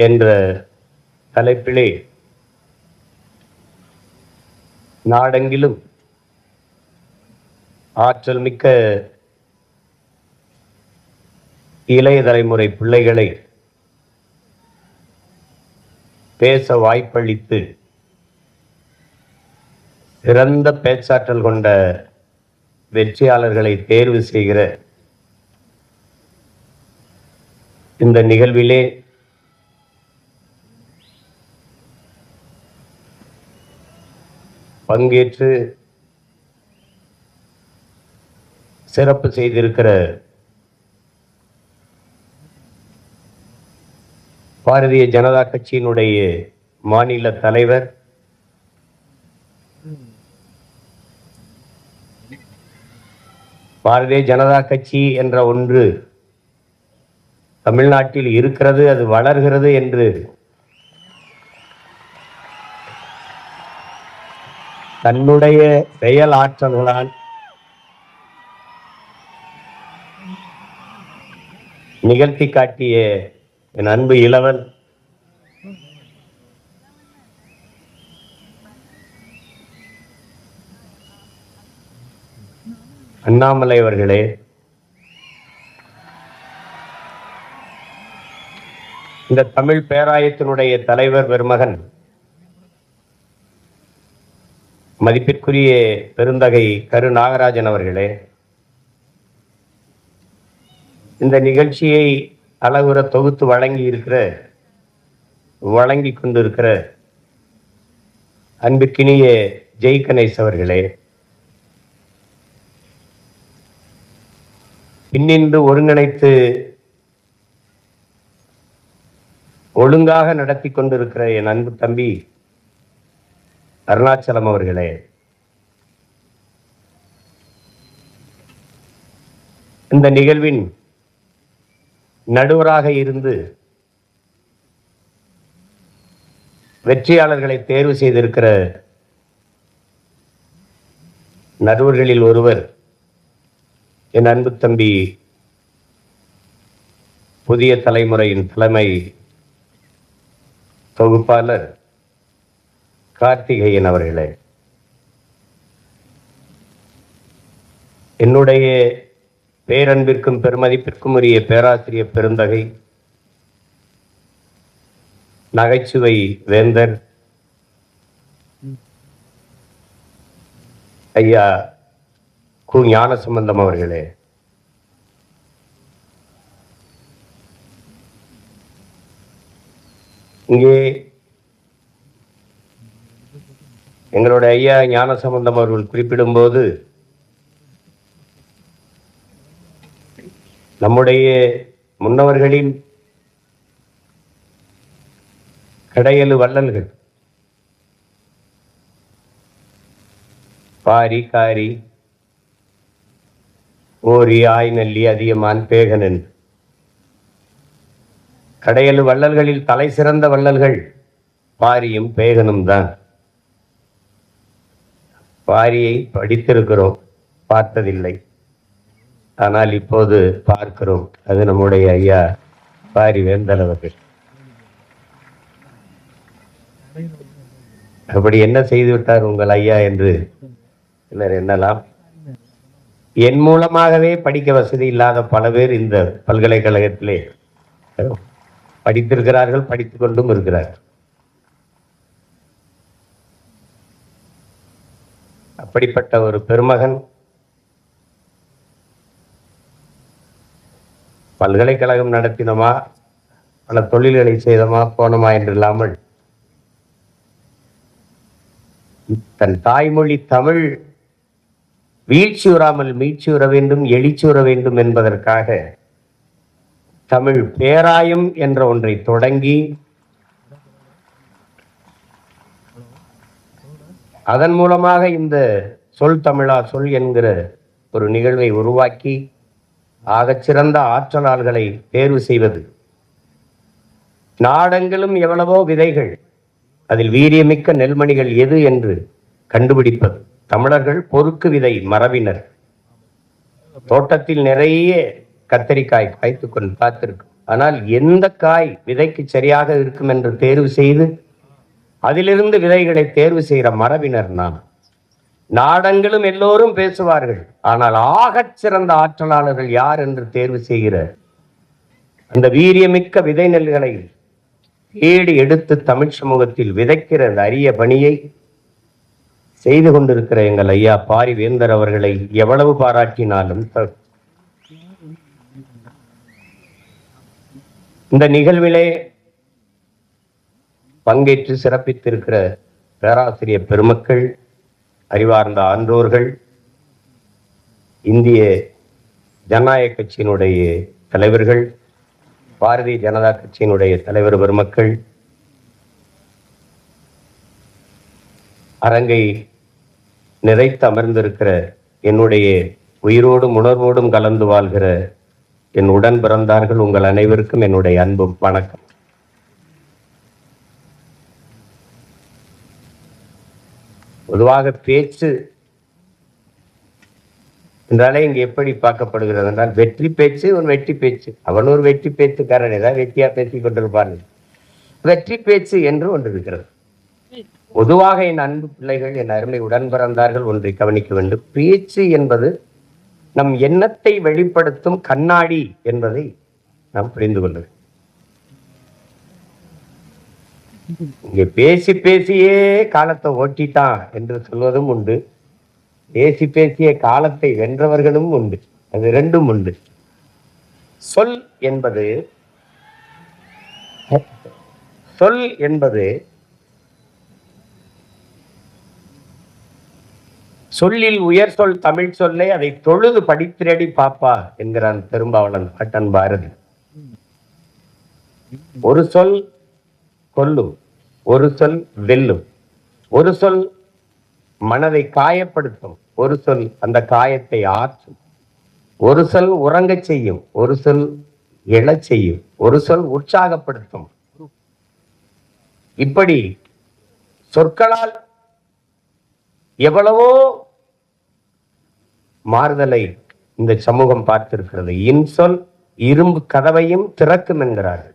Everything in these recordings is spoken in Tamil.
என்ற தலைப்பிலே நாடெங்கிலும் ஆற்றல் மிக்க இளைய தலைமுறை பிள்ளைகளை பேச வாய்ப்பளித்து சிறந்த பேச்சாற்றல் கொண்ட வெற்றியாளர்களை தேர்வு செய்கிற இந்த நிகழ்விலே பங்கேற்று சிறப்பு செய்திருக்கிற பாரதிய ஜனதா கட்சியினுடைய மாநில தலைவர் பாரதிய ஜனதா கட்சி என்ற ஒன்று தமிழ்நாட்டில் இருக்கிறது, அது வளர்கிறது என்று தன்னுடைய செயல் ஆற்றல்களால் நிகழ்த்தி காட்டிய என் அன்பு இளவல் அண்ணாமலை அவர்களே, இந்த தமிழ் பேராயத்தினுடைய தலைவர் பெருமகன் மதிப்பிற்குரிய பெருந்தகை கரு நாகராஜன் அவர்களே, இந்த நிகழ்ச்சியை அழகுற தொகுத்து வழங்கி கொண்டிருக்கிற அன்பிற்கினிய ஜெய் கணேஷ் அவர்களே, பின்னின்று ஒருங்கிணைத்து ஒழுங்காக நடத்தி கொண்டிருக்கிற என் அன்பு தம்பி அருணாச்சலம் அவர்களே, இந்த நிகழ்வின் நடுவராக இருந்து வெற்றியாளர்களை தேர்வு செய்திருக்கிற நடுவர்களில் ஒருவர் என் அன்பு தம்பி புதிய தலைமுறையின் தலைமை தொகுப்பாளர் கார்த்திகேயன் அவர்களே, என்னுடைய பேரன்பிற்கும் பெருமதிப்பிற்கும் உரிய பேராசிரியர் பெருந்தகை நகைச்சுவை வேந்தர் ஐயா கு ஞானசம்பந்தம் அவர்களே, இங்கே எங்களுடைய ஐயா ஞானசம்பந்தம் அவர்கள் குறிப்பிடும்போது நம்முடைய முன்னவர்களின் கடையலு வள்ளல்கள் பாரி காரி ஓரி ஆய்நல்லி அதியமான் பேகனன் கடையலு வள்ளல்களில் தலை சிறந்த வள்ளல்கள் பாரியும் பேகனும் தான். பாரியை படித்திருக்கிறோம், பார்த்ததில்லை, ஆனால் இப்போது பார்க்கிறோம். அது நம்முடைய ஐயா பாரி வேந்தர் அவர்கள். அப்படி என்ன செய்து விட்டார் உங்கள் ஐயா என்று சிலர் எண்ணலாம். என் மூலமாகவே படிக்க வசதி இல்லாத பல பேர் இந்த பல்கலைக்கழகத்திலே படித்திருக்கிறார்கள், படித்துக் கொண்டும் இருக்கிறார்கள். அப்படிப்பட்ட ஒரு பெருமகன் பல்கலைக்கழகம் நடத்தினோமா, பல தொழில்களை செய்தோமா போனோமா என்று இல்லாமல் தன் தாய்மொழி தமிழ் வீழ்ச்சியுறாமல் மீட்சியுற வேண்டும், எழுச்சியுற வேண்டும் என்பதற்காக தமிழ் பேராயம் என்ற ஒன்றை தொடங்கி அதன் மூலமாக இந்த சொல் தமிழா சொல் என்கிற ஒரு நிகழ்வை உருவாக்கி ஆகச்சிறந்த ஆற்றலாளர்களை தேர்வு செய்வது. நாடெங்கிலும் எவ்வளவோ விதைகள், அதில் வீரியமிக்க நெல்மணிகள் எது என்று கண்டுபிடிப்பது. தமிழர்கள் பொறுக்கு விதை மரபினர். தோட்டத்தில் நிறைய கத்தரிக்காய் காய்த்து கொண்டு பார்த்திருக்கும். ஆனால் எந்த காய் விதைக்கு சரியாக இருக்கும் என்று தேர்வு செய்து அதிலிருந்து விதைகளை தேர்வு செய்கிற மரபினர் நாம். நாடெங்கிலும் எல்லோரும் பேசுவார்கள், ஆனால் ஆகச் சிறந்த ஆற்றலாளர்கள் யார் என்று தேர்வு செய்கிற அந்த வீரியமிக்க விதை நெல்களை தேடி எடுத்து தமிழ் சமூகத்தில் விதைக்கிற அந்த அரிய பணியை செய்து கொண்டிருக்கிற எங்கள் ஐயா பாரிவேந்தர் அவர்களை எவ்வளவு பாராட்டினாலும் இந்த நிகழ்விலே பங்கேற்று சிறப்பித்திருக்கிற பேராசிரியர் பெருமக்கள், அறிவார்ந்த ஆன்றோர்கள், இந்திய ஜனநாயக கட்சியினுடைய தலைவர்கள், பாரதிய ஜனதா கட்சியினுடைய தலைவர் பெருமக்கள், அரங்கை நிறைத்து அமர்ந்திருக்கிற என்னுடைய உயிரோடும் உணர்வோடும் கலந்து வாழ்கிற என் உடன் பிறந்தார்கள், உங்கள் அனைவருக்கும் என்னுடைய அன்பும் வணக்கம். பொதுவாக பேச்சு என்றாலே இங்கு எப்படி பார்க்கப்படுகிறது என்றால், வெற்றி பேச்சு ஒரு வெற்றி பேச்சு, அவன் ஒரு வெற்றி பேச்சுக்காரன், ஏதாவது வெற்றியா பேசிக் கொண்டிருப்பார்கள். வெற்றி பேச்சு என்று ஒன்று இருக்கிறது. பொதுவாக என் அன்பு பிள்ளைகள், என் அருமை உடன் பிறந்தார்கள், ஒன்றை கவனிக்க வேண்டும். பேச்சு என்பது நம் எண்ணத்தை வெளிப்படுத்தும் கண்ணாடி என்பதை நாம் புரிந்து கொள்ள வேண்டும். இங்கே பேசி பேசியே காலத்தை ஓட்டிட்டான் என்று சொல்வதும் உண்டு, பேசி பேசிய காலத்தை வென்றவர்களும் உண்டு. அது ரெண்டும் உண்டு. சொல் என்பது சொல்லில் உயர் சொல் தமிழ் சொல்லை அதை தொழுது படித்திரடி பாப்பா என்கிறான் பெரும்பாவளன் அட்டன் பாரதி. ஒரு சொல் கொல்லும், ஒரு சொல் வெல்லும், ஒரு சொல் மனதை காயப்படுத்தும், ஒரு சொல் அந்த காயத்தை ஆற்றும், ஒரு சொல் உறங்கச் செய்யும், ஒரு சொல் எழச் செய்யும், ஒரு சொல் உற்சாகப்படுத்தும். இப்படி சொற்களால் எவ்வளவோ மாறுதலை இந்த சமூகம் பார்த்திருக்கிறது. இன்சொல் இரும்பு கதவையும் திறக்கும் என்கிறார்கள்.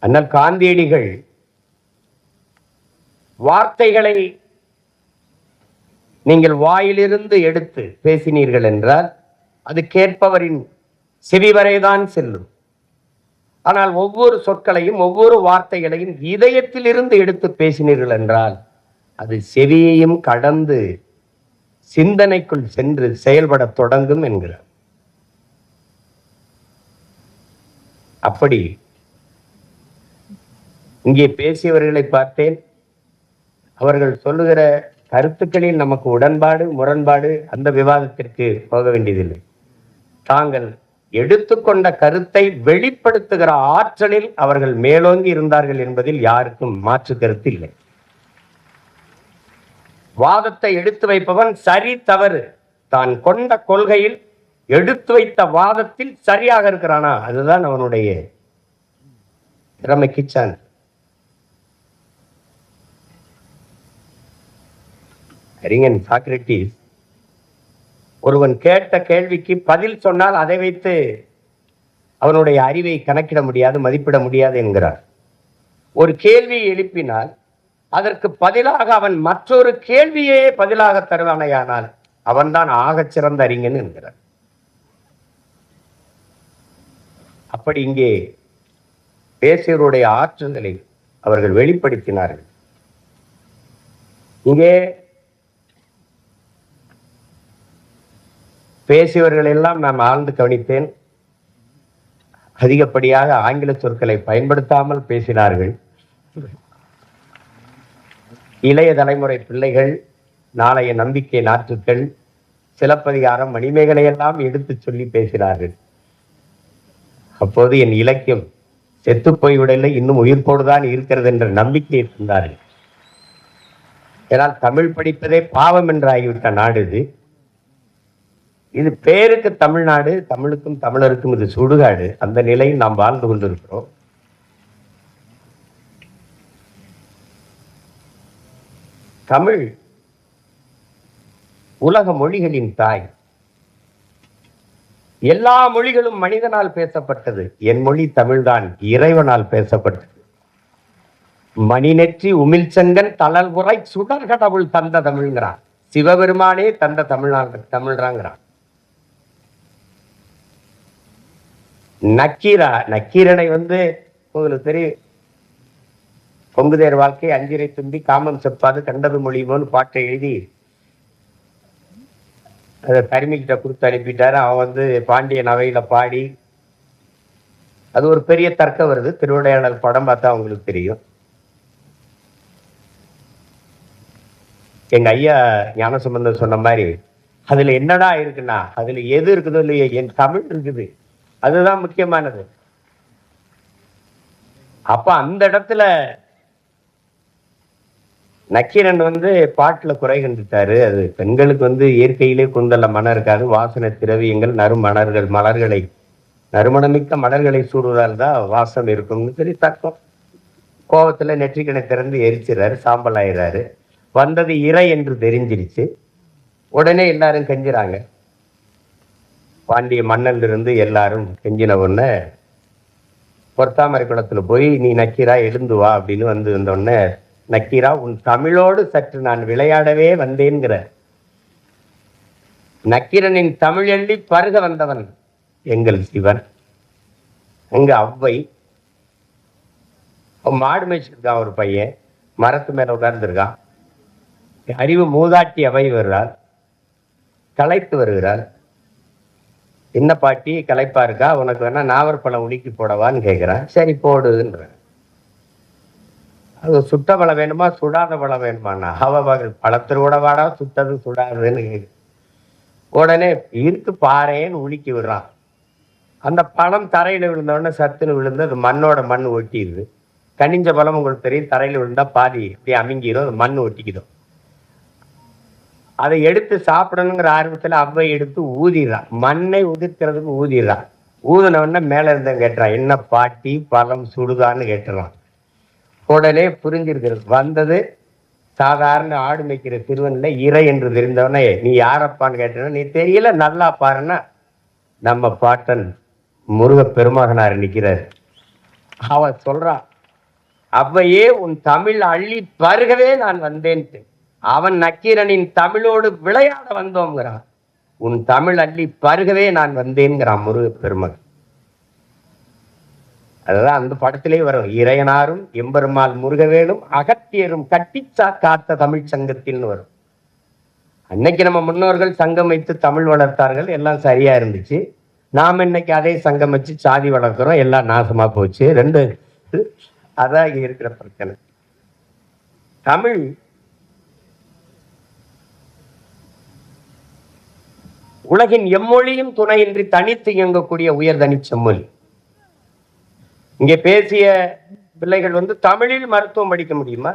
அண்ணல் காந்தியடிகள் வார்த்தைகளை நீங்கள் வாயிலிருந்து எடுத்து பேசினீர்கள் என்றால் அது கேட்பவரின் செவி வரைதான் செல்லும். ஆனால் ஒவ்வொரு சொற்களையும் ஒவ்வொரு வார்த்தைகளையும் இதயத்திலிருந்து எடுத்து பேசினீர்கள் என்றால் அது செவியையும் கடந்து சிந்தனைக்குள் சென்று செயல்பட தொடங்கும் என்கிறார். அப்படி இங்கே பேசியவர்களை பார்த்தேன். அவர்கள் சொல்லுகிற கருத்துக்களில் நமக்கு உடன்பாடு முரண்பாடு அந்த விவாதத்திற்கு போக வேண்டியதில்லை. தாங்கள் எடுத்துக்கொண்ட கருத்தை வெளிப்படுத்துகிற ஆற்றலில் அவர்கள் மேலோங்கி இருந்தார்கள் என்பதில் யாருக்கும் மாற்று கருத்து இல்லை. வாதத்தை எடுத்து வைப்பவன் சரி தவறு தான் கொண்ட கொள்கையில் எடுத்து வைத்த வாதத்தில் சரியாக இருக்கிறானா அதுதான் அவனுடைய திறமைக்கு சான்று. அறிஞன் சாக்ரட்டிஸ் ஒருவன் கேட்ட கேள்விக்கு பதில் சொன்னால் அதை வைத்து அவனுடைய அறிவை கணக்கிட முடியாது, மதிப்பிட முடியாது என்கிறார். ஒரு கேள்வியை எழுப்பினால் அதற்கு பதிலாக அவன் மற்றொரு கேள்வியே பதிலாக தருவானையானால் அவன்தான் ஆகச் சிறந்த அறிஞன் என்கிறார். அப்படி இங்கே பேசியவருடைய ஆற்றல்களை அவர்கள் வெளிப்படுத்தினார்கள். இங்கே பேசியவர்கள் எல்லாம் நான் ஆழ்ந்து கவனித்தேன். அதிகப்படியாக ஆங்கில சொற்களை பயன்படுத்தாமல் பேசினார்கள். இளைய தலைமுறை பிள்ளைகள், நாளைய நம்பிக்கை நாற்றுக்கள், சிலப்பதிகாரம், மணிமேகலை எல்லாம் எடுத்து சொல்லி பேசினார்கள். அப்போது என் இலக்கியம் செத்து போய்விடலை, இன்னும் உயிர்ப்போடுதான் இருக்கிறது என்ற நம்பிக்கை இருந்தார்கள். ஏனால் தமிழ் படிப்பதே பாவம் என்று ஆகிவிட்ட நாடு இது. இது பேருக்கு தமிழ்நாடு, தமிழுக்கும் தமிழருக்கும் இது சுடுகாடு. அந்த நிலையில் நாம் வாழ்ந்து கொண்டிருக்கிறோம். தமிழ் உலக மொழிகளின் தாய். எல்லா மொழிகளும் மனிதனால் பேசப்பட்டது, என் மொழி தமிழ்தான் இறைவனால் பேசப்பட்டது. மணி நெற்றி உமிழ் செங்கன் தளல் உரை சுடர் கடவுள் தந்த தமிழ்ங்கிறான். சிவபெருமானே தந்த தமிழ்றாங்கிறான். நக்கீரனை உங்களுக்கு தெரியும், பொங்குதேர் வாழ்க்கை அஞ்சிரை தும்பி காமம் செப்பாது கண்டது மொழிமோன்னு பாட்டை எழுதி அதை தருமிக்கிட்ட கொடுத்து அனுப்பிட்டாரு. அவன் பாண்டியன் அவையில பாடி, அது ஒரு பெரிய தர்க்கம் வருது. திருவிளையாடல் படம் பார்த்தா அவங்களுக்கு தெரியும். எங்க ஐயா ஞானசம்பந்தர் சொன்ன மாதிரி, அதுல என்னடா இருக்குன்னா, அதுல எது இருக்குதோ இல்லையோ என் தமிழ் இருக்குது, அதுதான் முக்கியமானது. அப்ப அந்த இடத்துல நக்கீரன் பாட்டுல குறை கண்டுட்டாரு. அது பெண்களுக்கு இயற்கையிலே கொண்டுள்ள மனம் இருக்காது, வாசனை திரவியங்கள் மலர்களை நறுமணமிக்க மலர்களை சூடுவதால் தான் வாசம் இருக்கும்னு சொல்லி தக்கம். கோபத்துல நெற்றிக்கணை திறந்து எரிச்சிடறாரு, சாம்பல் ஆயிடுறாரு. வந்தது இறை என்று தெரிஞ்சிருச்சு. உடனே எல்லாரும் கெஞ்சுறாங்க. பாண்டிய மன்னன் இருந்து எல்லாரும் கெஞ்சின உடனே பொற்தாமரை குளத்துல போய் நீ நக்கீரா எழுந்து வா அப்படின்னு வந்தோடனே, நக்கீரா உன் தமிழோடு சற்று நான் விளையாடவே வந்தேன்கிற. நக்கீரனின் தமிழ் எள்ளி பருக வந்தவன் எங்கள் சிவன். அங்க அவ்வை மாடு மேய்ச்சிருக்கான், ஒரு பையன் மரத்து மேல உட்கார்ந்துருக்கான். அறிவு மூதாட்டி அவை வருகிறாள், களைத்து வருகிறாள். என்ன பாட்டி களைப்பா இருக்கா, உனக்கு வேணா நாவற்பழம் உலுக்கி போடவான்னு கேட்கிறான். சரி போடுன்ற. அது சுட்ட பழம் வேணுமா சுடாத பழம் வேணுமாண்ணா? பழத்திற்கு கூட வாடா, சுட்டது சுடாதுன்னு கேட்கு. உடனே இருக்கு பாறேன்னு உலுக்கி விடுறான். அந்த பழம் தரையில விழுந்தோடனே சத்துன்னு விழுந்து அது மண்ணோட மண் ஒட்டிடுது. கனிஞ்ச பழம் உங்களுக்கு தெரியும், தரையில விழுந்தா பாதி அப்படியே அமுங்கிடும், அது மண் ஒட்டிக்கிடும். அதை எடுத்து சாப்பிடணுங்கிற ஆர்வத்துல அவ்வை எடுத்து ஊதிடுறான், மண்ணை உதிர்க்கிறதுக்கு ஊதிடுறான். ஊதினவன மேல இருந்த கேட்டுறான், என்ன பாட்டி பழம் சுடுதான்னு கேட்டுறான். உடனே புரிஞ்சிருக்கிறது, வந்தது சாதாரண ஆடு மேய்க்கிற சிறுவன்ல இறை என்று தெரிந்தவனே, நீ யாரப்பான்னு கேட்டன, நீ தெரியல நல்லா பாருன்னா நம்ம பாட்டன் முருக பெருமகனார் நிற்கிறார். அவன் சொல்றான், அவ்வையே உன் தமிழ் அள்ளி பருகவே நான் வந்தேன்ட்டு. அவன் நக்கீரனின் தமிழோடு விளையாட வந்தோங்கிறான். உன் தமிழ் அள்ளி பருகவே நான் வந்தேன்கிறான் முருக பெருமகன். அதுதான் அந்த படத்திலே வரும், இறையனாரும் எம்பெருமாள் முருகவேலும் அகத்தியரும் கட்டிச்சா காத்த தமிழ் சங்கத்தில்னு வரும். அன்னைக்கு நம்ம முன்னோர்கள் சங்கம் வைத்து தமிழ் வளர்த்தார்கள், எல்லாம் சரியா இருந்துச்சு. நாம் இன்னைக்கு அதே சங்கம் வச்சு சாதி வளர்க்கிறோம், எல்லாம் நாசமா போச்சு. ரெண்டு அதான் இங்க இருக்கிற பிரச்சனை. தமிழ் உலகின் எம்மொழியும் துணையின்றி தனித்து இயங்கக்கூடிய உயர்தனி செம்மொழி. இங்கே பேசிய பிள்ளைகள் தமிழில் மருத்துவம் படிக்க முடியுமா,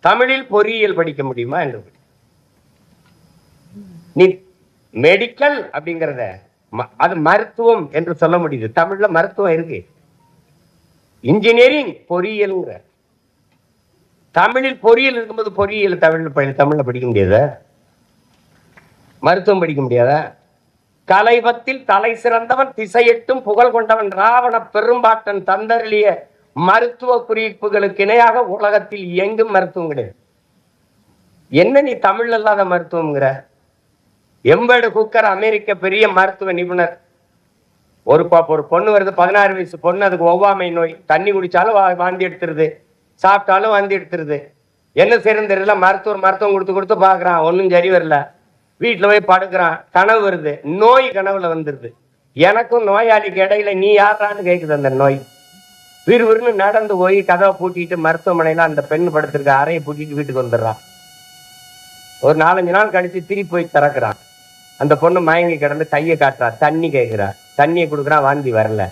தமிழில் பொறியியல் படிக்க முடியுமா என்று. நீ மெடிக்கல் அப்படிங்கிறத அது மருத்துவம் என்று சொல்ல முடியுது. தமிழ்ல மருத்துவம் இருக்கு. இன்ஜினியரிங் பொறியியல், தமிழில் பொறியியல் இருக்கும்போது பொறியியல் தமிழ்ல படிக்க முடியாதா? மருத்துவம் படிக்க முடியாதா? கலைபத்தில் தலை சிறந்தவன் திசையெட்டும் புகழ் கொண்டவன் ராவண பெரும்பாட்டன் தந்தருளிய மருத்துவ குறிப்புகளுக்கு இணையாக உலகத்தில் எங்கும் மருத்துவம் கிடையாது. என்ன நீ தமிழ் இல்லாத மருத்துவம்ங்கிற? எம்பேடு குக்கர் அமெரிக்க பெரிய மருத்துவ நிபுணர். ஒரு பொண்ணு வருது, 16 வயசு பொண்ணு, அதுக்கு ஒவ்வாமை நோய். தண்ணி குடிச்சாலும் வாந்தி எடுத்துருது, சாப்பிட்டாலும் வாந்தி எடுத்துருது. என்ன செய்யறது தெரியல. மருத்துவம் கொடுத்து பாக்குறான், ஒன்னும் சரி வரல. வீட்டுல போய் படுக்கிறான், கனவு வருது, நோய் கனவுல வந்துருது. எனக்கும் நோயாளிக்கு இடையில நீ யாரான்னு கேக்குது அந்த நோய். விறுவிறுன்னு நடந்து போய் கதவை பூட்டிட்டு மருத்துவமனையில அந்த பெண் படுத்திருக்க அறையை பூட்டிட்டு வீட்டுக்கு வந்துடுறான். ஒரு 4-5 நாள் கழிச்சு திருப்பி போய் திறக்கிறான். அந்த பொண்ணு மயங்கி கிடந்து கையை காட்டுறா, தண்ணி கேட்கிறா, தண்ணியை கொடுக்குறான், வாந்தி வரல.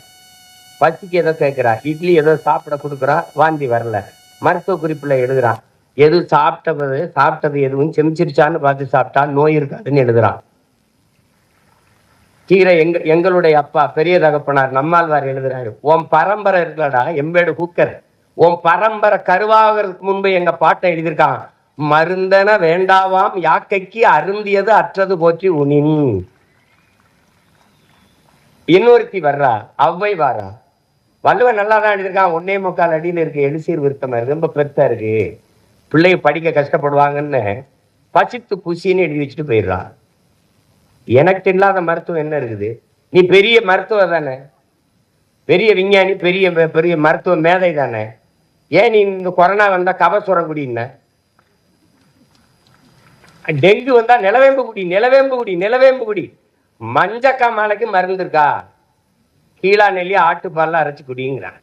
பசிக்கு ஏதோ கேட்கிறா, இட்லி ஏதோ சாப்பிட கொடுக்குறா, வாந்தி வரல. மருத்துவ குறிப்புல எழுதுறான், எது சாப்பிட்டது எதுவும் செமிச்சிருச்சான்னு பார்த்து சாப்பிட்டா நோய் இருக்காதுன்னு எழுதுறான். கீரை எங்களுடைய அப்பா பெரிய தகப்பனார் நம்மாழ்வார் எழுதுறாரு, உன் பரம்பரை இருக்கலடா எம்பேடு குக்கர், உன் பரம்பரை கருவாகிறதுக்கு முன்பு எங்க பாட்டை எழுதியிருக்கான், மருந்தன வேண்டாவாம் யாக்கைக்கு அருந்தியது அற்றது போற்றி உனின். இன்னொருத்தி வர்றா, அவ்வை வாரா. வள்ளுவன் நல்லா தான் எழுதியிருக்கான். 1.25 அடியில் இருக்கு எழுசீர் விருத்தம் ரொம்ப பெருத்தா இருக்கு, பிள்ளைய படிக்க கஷ்டப்படுவாங்கன்னு பசித்து புசின்னு எழுதி வச்சுட்டு போயிடுறான். எனக்கு இல்லாத மருத்துவம் என்ன இருக்குது? நீ பெரிய மருத்துவர் தானே, பெரிய விஞ்ஞானி, பெரிய பெரிய மருத்துவ மேதை தானே, ஏன் நீ இந்த கொரோனா வந்தா கபசுரம் குடின்ன, டெங்கு வந்தா நிலவேம்பு குடி, நிலவேம்பு குடி, நிலவேம்பு குடி. மஞ்சக்காமாலைக்கு மருந்து இருக்கா? கீழா நெல்லி ஆட்டுப்பால்லாம் அரைச்சு குடிங்கிறான்.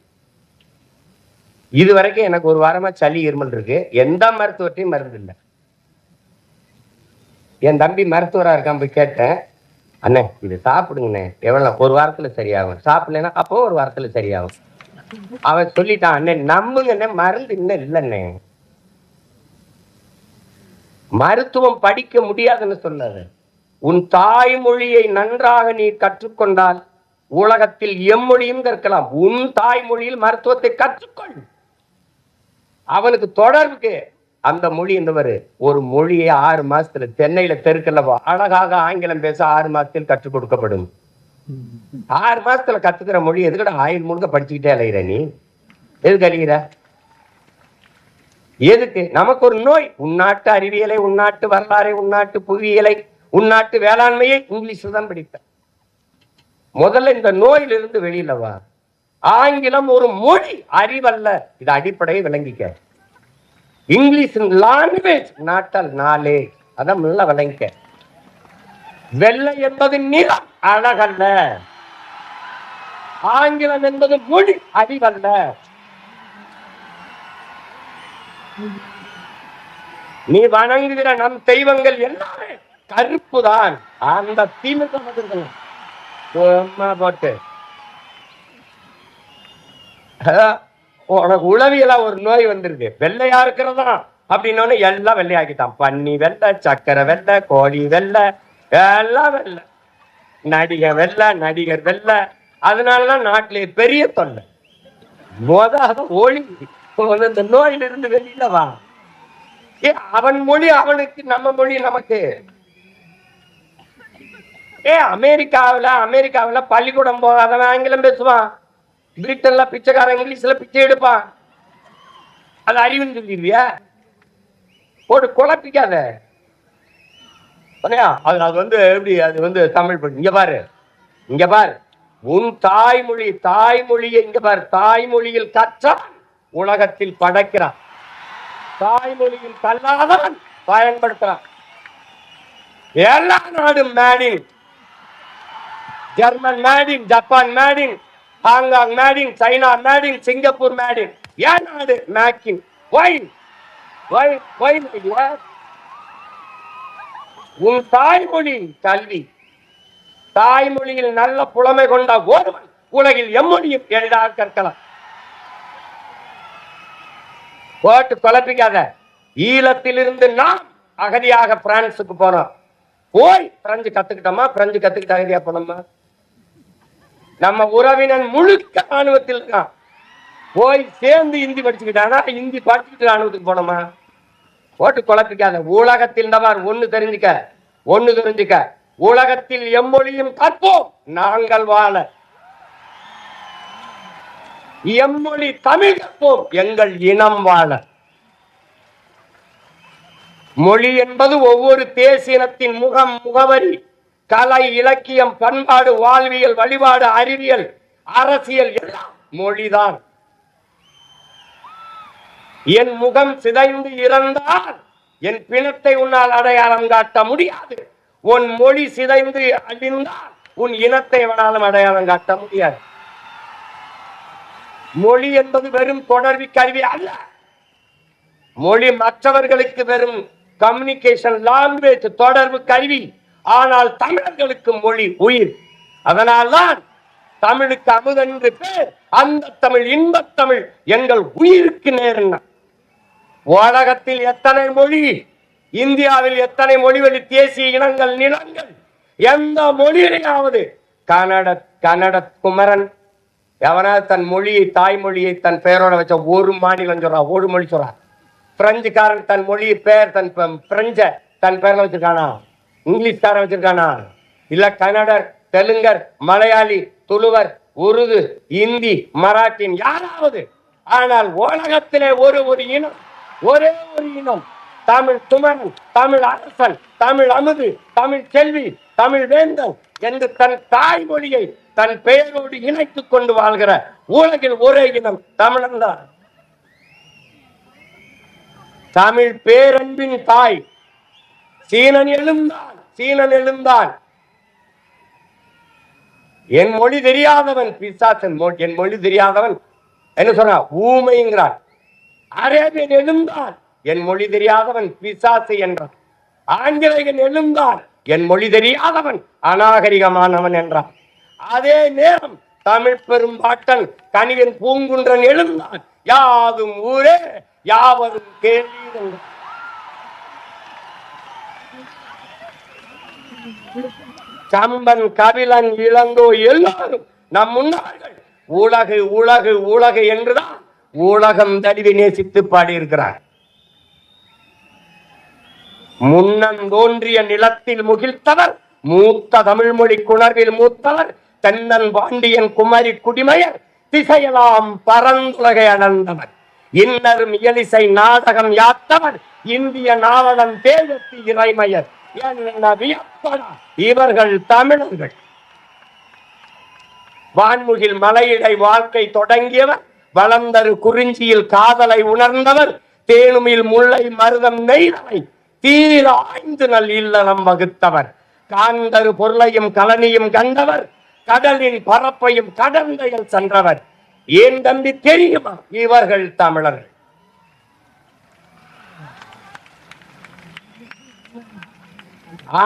இது வரைக்கும் எனக்கு ஒரு வாரமா சளி இருமல் இருக்கு, எந்த மருத்துவத்தையும் மருந்து இல்லை. என் தம்பி மருத்துவரா இருக்கான், போய் கேட்டேன், அண்ணே இது சாப்பிடுங்கண்ணே, எவ்வளவு ஒரு வாரத்துல சரியாகும், சாப்பிடலன்னா அப்போ ஒரு வாரத்துல சரியாகும். அவன் சொல்லிட்டான், அண்ணே நம்புங்கண்ணே மருந்து இன்னும் இல்லைண்ணே. மருத்துவம் படிக்க முடியாதுன்னு சொல்லாது. உன் தாய்மொழியை நன்றாக நீ கற்றுக்கொண்டால் உலகத்தில் எம்மொழியும் கற்கலாம். உன் தாய்மொழியில் மருத்துவத்தை கற்றுக்கொள். அவனுக்கு தொடர்புக்கு அந்த மொழி இருந்தவர் ஒரு மொழியை 6 மாசத்துல தென்னையில தெருக்கல்ல அழகாக ஆங்கிலம் பேச 6 மாசத்தில் கற்றுக் கொடுக்கப்படும். 6 மாசத்துல கத்துக்கிற மொழி எதுக்கட ஆயுள் முழுக்க படிச்சுக்கிட்டே அலைகிற நீ? எதுக்கு அழிகிற? எதுக்கு? நமக்கு ஒரு நோய். உள்நாட்டு அறிவியலை, உள்நாட்டு வரலாறை, உள்நாட்டு புவியியலை, உள்நாட்டு வேளாண்மையை இங்கிலீஷ்ல தான் படிப்பேன். முதல்ல இந்த நோயிலிருந்து வெளியில வா. ஆங்கிலம் ஒரு மொழி, அறிவல்ல. இது அடிப்படையை விளங்கிக்க. இங்கிலீஷ் லாங்குவேஜ், நாட்டால் நாலேஜ். அதான் நல்லா விளங்கிக்க. வெள்ளை என்பது நிலம், அழகல்ல. ஆங்கிலம் என்பது மொழி, அறிவல்ல. நீ வணங்குகிற நம் தெய்வங்கள் எல்லாமே கருப்பு தான். அந்த திமிர்தான் போட்டு உனக்கு உளவியலா ஒரு நோய் வந்திருக்கு. வெள்ளையா இருக்கிறதா அப்படின்னு எல்லாம் வெள்ளையாக்கிட்டான். பன்னி வெள்ளை, சக்கரை வெள்ளை, கோழி வெள்ளை, எல்லாம் வெள்ளை. நடிகர் வெள்ளை, நடிகர் வெள்ளை. அதனாலதான் நாட்டிலே பெரிய தொல்லை. ஒளி இந்த நோயிலிருந்து வெளியில வா. அவன் மொழி அவனுக்கு, நம்ம மொழி நமக்கு. அமெரிக்காவில பள்ளிக்கூடம் போகாதவன் ஆங்கிலம் பேசுவான். பிரிட்டன்ல பிச்சைக்காரன் இங்கிலீஷ்ல பிச்சை எடுப்பான். அது அறிவுன்னு சொல்லிடுவியா? போட்டு குழப்பிக்காத. அது எப்படி? அது தமிழ் படி. இங்க பாரு உன் தாய்மொழியை இங்க பாரு. தாய்மொழியில் கற்றான் உலகத்தில் படைக்கிறான், தாய்மொழியில் கல்லாதவன் பயன்படுத்துறான். எல்லா நாடும் maiden, German maiden, Japan maiden, Hong Kong maiden, China maiden, Singapore maiden. ஏன் நாடு மேக்கின்? உன் தாய்மொழி கல்வி. தாய்மொழியில் நல்ல புலமை கொண்ட ஒருவன் உலகில் எம்மொழியும் எளிதாக கற்கலாம். போட்டு குழப்பிக்காத. ஈழத்திலிருந்து நாம் அகதியாக பிரான்சுக்கு போனோம். போய் பிரெஞ்சு கத்துக்கிட்டோமா? பிரெஞ்சு கத்துக்கிட்ட அகதியா போனோமா? நம்ம உறவினன் முழுக்க ராணுவத்தில் இருக்கான். போய் சேர்ந்து இந்தி படிச்சுக்கிட்டானா? இந்தி படிச்சுக்கிட்டு ராணுவத்துக்கு போனோமா? போட்டு குழப்பிக்காத. உலகத்தில் ஒண்ணு தெரிஞ்சுக்க. உலகத்தில் எம்மொழியும் கற்போம் நாங்கள் வாழ. எம்மொழி தமிழ் கற்போம் எங்கள் இனம் வாழ. மொழி என்பது ஒவ்வொரு தேசியத்தின் முகவரி. கலை, இலக்கியம், பண்பாடு, வாழ்வியல், வழிபாடு, அறிவியல், அரசியல் எல்லாம் மொழிதான். என் முகம் சிதைந்து இறந்தால் என் பிணத்தை உன்னால் அடையாளம் காட்ட முடியாது. உன் மொழி சிதைந்து அழிந்தால் உன் இனத்தை வேணாலும் அடையாளம் காட்ட முடியாது. மொழி என்பது வெறும் தொடர்பு கருவி அல்ல. மொழி மற்றவர்களுக்கு வெறும் கம்யூனிகேஷன் லாங்குவேஜ், தொடர்பு கருவி. ஆனால் தமிழர்களுக்கு மொழி உயிர். அதனால்தான் தமிழுக்கு அமுதென்று பேர். அந்த தமிழ், இன்பத் தமிழ் எங்கள் உயிருக்கு நேர்ந்த. உலகத்தில் எத்தனை மொழி, இந்தியாவில் எத்தனை மொழிவழி தேசிய இனங்கள், நிலங்கள், எந்த மொழியிலாவது கன்னட குமரன் எவனாவது தன் மொழியை, தாய்மொழியை தன் பெயரோட வச்ச ஒரு மாநிலம் சொல்றா, ஒரு மொழி சொல்றா. பிரெஞ்சுக்காரன் தன் மொழி பெயர், தன் பிரெஞ்ச தன் பெயர்ல வச்சிருக்கானா? இங்கிலீஷ்காரன் வச்சிருக்கானா? இல்ல கன்னடர், தெலுங்கர், மலையாளி துளுவர், உருது, இந்தி, மராட்டின் யாராவது. ஆனால் உலகத்திலே ஒரு இனம், ஒரே ஒரு இனம், தமிழ் துமரன், தமிழ் அரசன், தமிழ் அமுது, தமிழ் செல்வி, தமிழ் வேந்தன் என்று தன் தாய்மொழியை தன் பெயரோடு இணைத்துக் கொண்டு வாழ்கிற உலகில் ஒரே இனம் தமிழன் தான். தமிழ் பேரன்பின் தாய். சீனன் எழுந்தான். என் மொழி தெரியாதவன் பிசாசன், என் மொழி தெரியாதவன் என்ன சொன்னா ஊமைங்கிறான். அரேபியன் எழுந்தான், என் மொழி தெரியாதவன் பிசாசு என்றான். ஆங்கிலேயன் எழுந்தான், என் மொழி தெரியாதவன் அநாகரிகமானவன் என்றான். அதே நேரம் தமிழ் பெரும்பாட்டன் கணிவன் பூங்குன்றன் எழுந்தான், யாதும் ஊரே யாவரும் கேள்வி என்றான். சம்பன், கபிலன், இளங்கோ எல்லாரும் நம் முன்னார்கள் உலகு உலகு உலகு என்றுதான் உலகம் தழுவி நேசித்து பாடியிருக்கிறார். முன்னன் தோன்றிய நிலத்தில் முகிழ்த்தவர், மூத்த தமிழ் மொழி குணர்வில் மூத்தவர், தென்னன் பாண்டியன் குமரி குடிமையர், திசையெல்லாம் பரந்துலகை அடர்ந்தவர், இன்னரும் இயலிசை நாடகம் யாத்தவர், இந்திய நாவலன் தேஜத்தி இறைமையர். இவர்கள் தமிழர்கள். வான்முகில் மலையிடை வாழ்க்கை தொடங்கியவர், வளர்ந்தரு குறிஞ்சியில் காதலை உணர்ந்தவர், தேனுமில் முல்லை மருதம் நெய்தலை தீர ஆய்ந்து நல் இல்லறம் வகுத்தவர், காந்தரு பொருளையும் கலனியும் கண்டவர், கடலின் பரப்பையும் கடந்தையில் சென்றவர். ஏன் தம்பி தெரியுமா இவர்கள் தமிழர்கள்?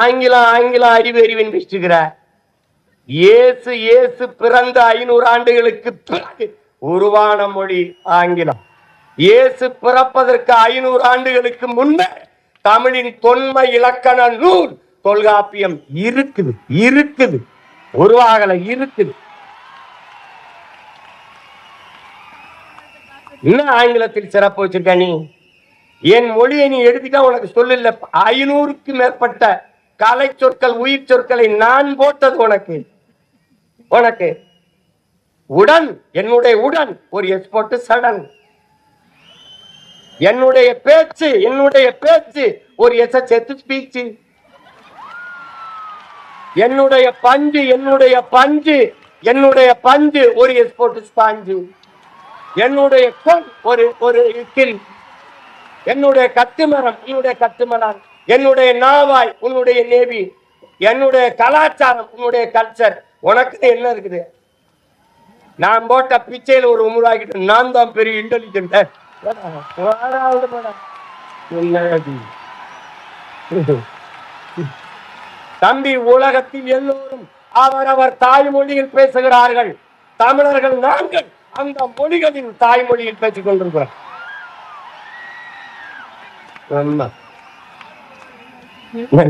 ஆங்கிலம் அறிவின் பேசுகிற இயேசு பிறந்த 500 ஆண்டுகளுக்கு பிறகு உருவான மொழி ஆங்கிலம். இயேசு பிறப்பதற்கு 500 ஆண்டுகளுக்கு முன்னே தமிழின் தொன்மை இலக்கண நூல் தொல்காப்பியம் இருக்குது, உருவாகல இருக்குது. இன்னும் ஆங்கிலத்தில் சிறப்பு வச்சிருக்க. நீ என் மொழியை நீ எடுத்துட்டா உனக்கு சொல்லல. 500க்கு மேற்பட்ட கலை சொற்கள், உயிர் சொற்களை நான் போட்டது உனக்கு உடன். என்னுடைய உடன் ஒரு எஸ் போட்டு சடன். என்னுடைய பேச்சு ஒரு எஸ் சேர்த்து ஸ்பீச். என்னுடைய பஞ்சு ஒரு எஸ் போட்டு ஸ்பாஞ்சு. என்னுடைய கொல் ஒரு கில். என்னுடைய கட்டுமரம் உன்னுடைய கட்டுமரம். என்னுடைய நாவாய் உன்னுடைய நேவி. என்னுடைய கலாச்சாரம் உன்னுடைய கல்ச்சர். உனக்கு என்ன இருக்குது? நான் போட்ட பிச்சையில் ஒரு உருவாக்கிட்டு நான் தான் பெரிய இன்டெலிஜென்ட். தம்பி, உலகத்தில் எல்லோரும் அவரவர் தாய்மொழியில் பேசுகிறார்கள். தமிழர்கள் நாங்கள் அந்த மொழிகளின் தாய்மொழியில் பேசிக் கொண்டிருக்கிறோம்.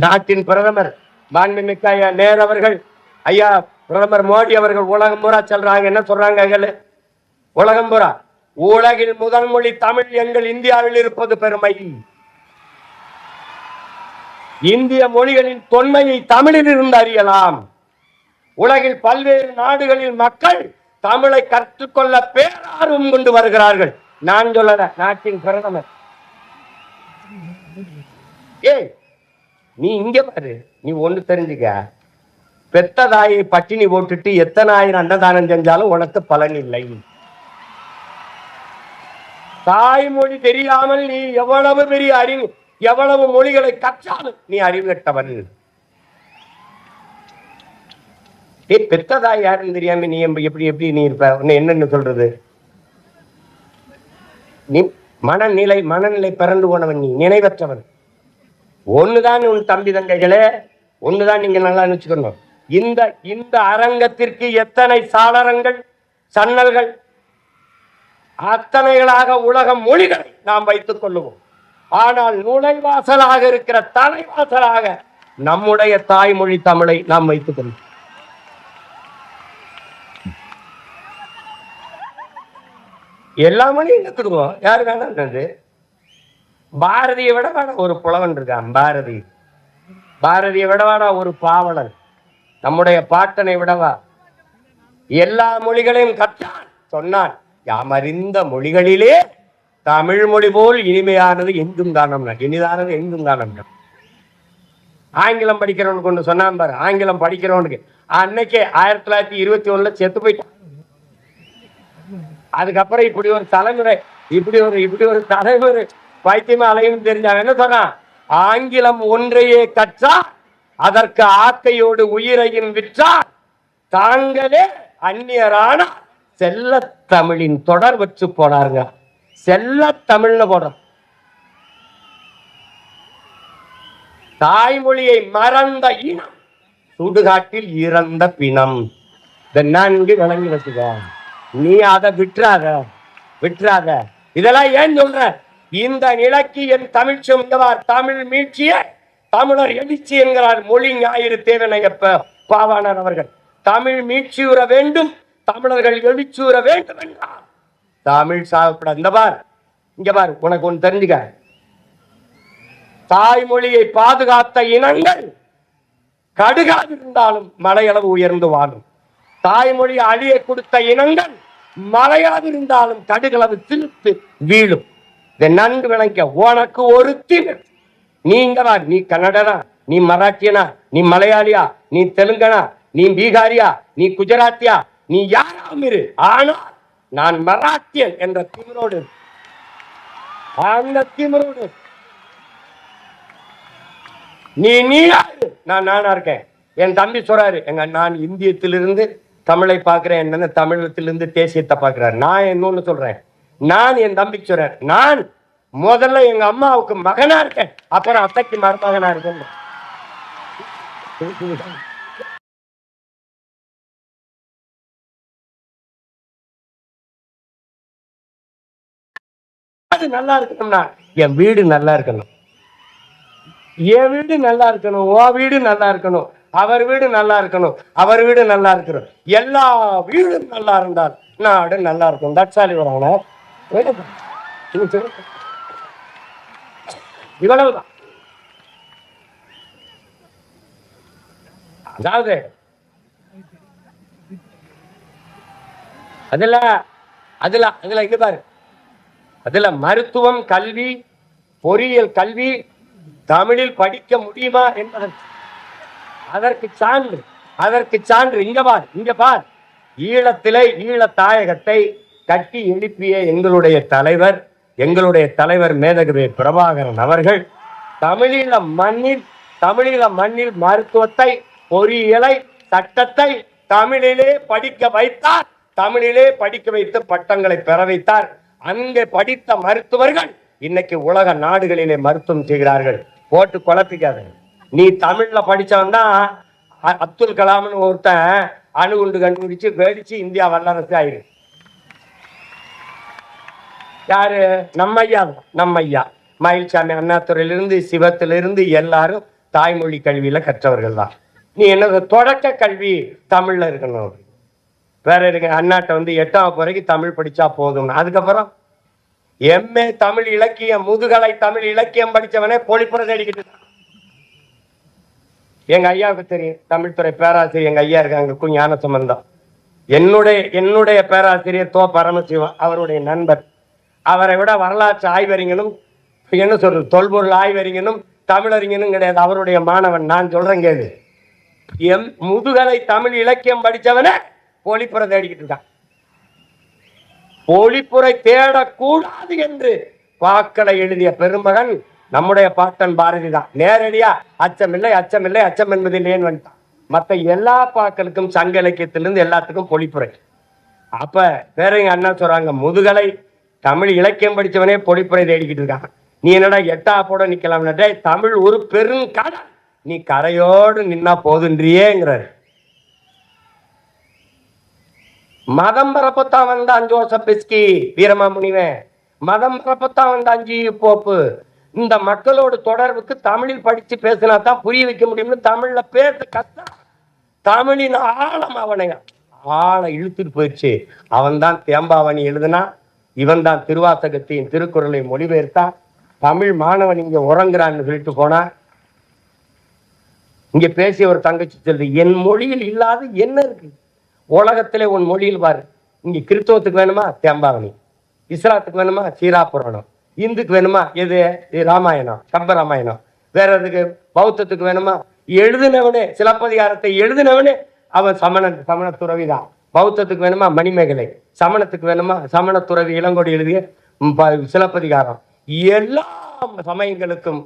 நாட்டின் பிரதமர் மாண்புமிக்க ஐயா நேரு அவர்கள், ஐயா பிரதமர் மோடி அவர்கள் உலகம் பூரா சொல்றாங்க. என்ன சொல்றாங்க? உலகம் பூரா உலகில் முதல் மொழி தமிழ் எங்கள் இந்தியாவில் இருப்பது பெருமை. இந்திய மொழிகளின் தொன்மையை தமிழில் இருந்து அறியலாம். உலகில் பல்வேறு நாடுகளில் மக்கள் தமிழை கற்றுக்கொள்ள பேரார்வம் கொண்டு வருகிறார்கள். நான் சொல்லல, நாட்டின் பிரதமர். ஏய், நீ இங்க பாரு. நீ ஒண்ணு தெரிஞ்சுக்க, பெத்த தாயை பட்டினி போட்டுட்டு எத்தனை ஆயிரம் அன்னதானம் செஞ்சாலும் உனக்கு பலன் இல்லை. தாய்மொழி தெரியாமல் நீ எவ்வளவு பெரிய அறிவு, எவ்வளவு மொழிகளை கற்றாலும் நீ அறிவு கட்டவன். பெத்த தாய் யாருன்னு தெரியாம நீ எப்படி நீ இருப்ப? என்னன்னு சொல்றது? நீ மனநிலை பிறந்து போனவன், நீ நினைவற்றவன். ஒண்ணுதான் உன் தம்பி தங்கைகளே, ஒண்ணுதான் நீங்க நல்லா நினைச்சுக்கணும். இந்த அரங்கத்திற்கு எத்தனை சாளரங்கள், சன்னல்கள், அத்தனைகளாக உலக மொழிகளை நாம் வைத்துக் கொள்ளுவோம். ஆனால் நுழைவாசலாக இருக்கிற தலைவாசலாக நம்முடைய தாய்மொழி தமிழை நாம் வைத்துக் கொள்வோம். எல்லா மொழியும் கத்துக்குவோம். யாரு வேணாம். பாரதியை விட வேணா ஒரு புலவன் இருக்கான். பாரதியை விடவாடா ஒரு பாவலன். நம்முடைய பாட்டனை விடவா எல்லா மொழிகளையும் கற்றான். சொன்னான், யாமறிந்த மொழிகளிலே தமிழ் மொழி போல் இனிமையானது எங்கும் காணம், இனிதானது எங்கும் காணம். ஆங்கிலம் படிக்கிறவனுக்கு ஒன்று சொன்னான் பாரு, ஆங்கிலம் படிக்கிறவனுக்கு அன்னைக்கே 1921 செத்து போயிட்டான். அதுக்கப்புறம் இப்படி ஒரு தலைமுறை, இப்படி ஒரு தலைமுறை பைத்தியமா அலையும் தெரிஞ்சாங்க. என்ன சொன்னான்? ஆங்கிலம் ஒன்றையே கற்றார், அதற்கு ஆக்கையோடு உயிரையும் விற்றார், தாங்களே அந்நியரான செல்ல தமிழின் தொடர் வச்சு போனாருங்க. செல்ல தமிழ்னு போடுறோம். தாய்மொழியை மறந்த இனம் சுடுகாட்டில் இறந்த பிணம். நன்கு விளங்கி வச்சுக்க. நீ அதை விட்டுறாத. இதெல்லாம் ஏன் சொல்ற? இந்த நிலைக்கு என் தமிழ் சொந்தவார் தமிழ் மீட்சிய தமிழர் எழுச்சி என்கிறார் மொழி ஞாயிறு தேவனையப்ப பாவாணர் அவர்கள். தமிழ் மீட்சியுற வேண்டும், தமிழர்கள் எழுச்சியுற வேண்டும் என்றார். தமிழ் சாப்பிட இங்க பார், உனக்கு ஒன்று தெரிஞ்சுக்க. தாய்மொழியை பாதுகாத்த இனங்கள் கடுகாது இருந்தாலும் மலையளவு உயர்ந்து வாழும். தாய்மொழி அழியை கொடுத்த இனங்கள் மலையாது இருந்தாலும் கடுகளவு திருத்து வீழும். இதை நன்கு விளங்க. உனக்கு ஒரு திமிர். நீங்களா? நீ கன்னடனா, நீ மராட்டியனா, நீ மலையாளியா, நீ தெலுங்கனா, நீ பீகாரியா, நீ குஜராத்தியா, நீ யாராவும் இரு. ஆனால் நான் மராட்டியன் என்ற திமிரோடு, அந்த திமிரோடு நீ யாரு? நானா இருக்கேன். என் தம்பி சொல்றாரு, நான் இந்தியத்திலிருந்து தமிழை பார்க்கிறேன், என்னன்னு தமிழகத்திலிருந்து தேசியத்தை பார்க்கிறார். நான் இன்னொன்னு சொல்றேன், நான் என் தம்பிக்கு சொல்றேன், நான் முதல்ல எங்க அம்மாவுக்கு மகனா இருக்கேன், அப்புறம் அத்தைக்கு மருமகனா இருக்கேன். அது நல்லா இருக்கணும்னா என் வீடு நல்லா இருக்கணும், என் வீடு நல்லா இருக்கணும், உன் வீடு நல்லா இருக்கணும், அவர் வீடு நல்லா இருக்கணும், அவர் வீடு நல்லா இருக்கணும். எல்லா வீடும் நல்லா இருந்தால் நாடு நல்லா இருக்கும். தட்சாலி வராங்க. இவ்வளவுதான். அதாவது அதுல இங்க பாரு, அதுல மருத்துவம் கல்வி, பொறியியல் கல்வி தமிழில் படிக்க முடியுமா என்பதற்கு அதற்கு சான்று இங்க பார். ஈழத்திலே ஈழ தாயகத்தை கட்டி எழுப்பிய எங்களுடைய தலைவர் மேதகவி பிரபாகரன் அவர்கள் தமிழீழ மண்ணில் மருத்துவத்தை, பொறியியலை, சட்டத்தை தமிழிலே படிக்க வைத்தார். தமிழிலே படிக்க வைத்து பட்டங்களை பெற வைத்தார். அங்கே படித்த மருத்துவர்கள் இன்னைக்கு உலக நாடுகளிலே மருத்துவம் செய்கிறார்கள். போட்டு குழப்பிக்காத. நீ தமிழ்ல படிச்சவன் தான் அப்துல் கலாம்னு ஒருத்தன் அணுகுண்டு கண்டுபிடிச்சு வெடிச்சு இந்தியா வல்லரசு ஆயிரு. யாரு? நம்ம ஐயா மயில்சாமி அண்ணாதுறையிலிருந்து சிவத்திலிருந்து எல்லாரும் தாய்மொழி கல்வியில கற்றவர்கள் தான். நீ என்ன தொடக்க கல்வி தமிழ்ல இருக்கணும். வேற இருக்கு. அண்ணாட்ட 8ஆம் வரைக்கும் தமிழ் படிச்சா போதும். அதுக்கப்புறம் எம்ஏ தமிழ் இலக்கியம், முதுகலை தமிழ் இலக்கியம் படிச்சவனே பொழிப்புற தேடிக்கிட்டு. எங்க ஐயாவுக்கு தெரியும், தமிழ்துறை பேராசிரியர் எங்க ஐயா இருக்காங்க, ஞான சம்பந்தம். என்னுடைய பேராசிரியர் தோ பரமசிவம், அவருடைய நண்பர். அவரை விட வரலாற்று ஆய்வறிஞனும் என்ன சொல்றது, தொல்பொருள் ஆய்வறிஞனும் தமிழறிஞனும் கிடையாது. அவருடைய மாணவன். நான் சொல்றேன் கேது. முதுகலை தமிழ் இலக்கியம் படிச்சவனே பொழிப்புற தேடிக்கிட்டு இருக்கான். பொழிப்புரை தேடக்கூடாது என்று பாக்களை எழுதிய பெருமகன் நம்முடைய பாட்டன் பாரதி தான். நேரடியா அச்சமில்லை அச்சம் என்பதில்லைன்னு வந்துட்டான். மற்ற எல்லா பாக்களுக்கும் சங்க இலக்கியத்திலிருந்து எல்லாத்துக்கும் பொழிப்புரை. அப்ப வேற எங்க அண்ணா சொல்றாங்க, முதுகலை தமிழ் இலக்கியம் படிச்சவனே பொழிப்புரை தேடிக்கிட்டு இருக்கான். நீ என்னடா 8ஆம் போட நிக்கலாம்னே, தமிழ் ஒரு பெருங்கடல், நீ கரையோடு நின்னா போதுன்றியேங்கிறாரு. மதம் பரப்பத்தான் வந்தான் ஜோசப் பிஸ்கி வீரமாமுனிவன். மதம் பரப்பத்தான் வந்தான் ஜி போப்பு. இந்த மக்களோட தொடர்புக்கு தமிழில் படிச்சு பேசினா தான் புரிய வைக்க முடியும்னு தமிழ்ல பேச கஷ்டம். தமிழின் ஆழம் அவனை இழுத்துட்டு போயிடுச்சு. அவன் தான் தேம்பாவணி எழுதுனா, இவன் தான் திருவாசகத்தின் திருக்குறளை மொழிபெயர்த்தா. தமிழ் மாணவன் இங்க உறங்குறான்னு சொல்லிட்டு போனா, இங்க பேசிய ஒரு தங்கச்சி சொல்லுது, என் மொழியில் இல்லாத என்ன இருக்கு? உலகத்திலே உன் மொழியில் பாரு. இங்க கிறிஸ்தவத்துக்கு வேணுமா தேம்பாவணி, இஸ்லாத்துக்கு வேணுமா சீராபுராணம், இந்துக்கு வேணுமா எது ராமாயணம் கம்பராமாயணம், வேற எதுக்கு பௌத்தத்துக்கு வேணுமா எழுதினவனே சிலப்பதிகாரத்தை எழுதினவனே அவன் சமண துறவிதான். பௌத்தத்துக்கு வேணுமா மணிமேகலை, சமணத்துக்கு வேணுமா சமண துறவி இளங்கோடி எழுதிய சிலப்பதிகாரம். எல்லா சமயங்களுக்கும்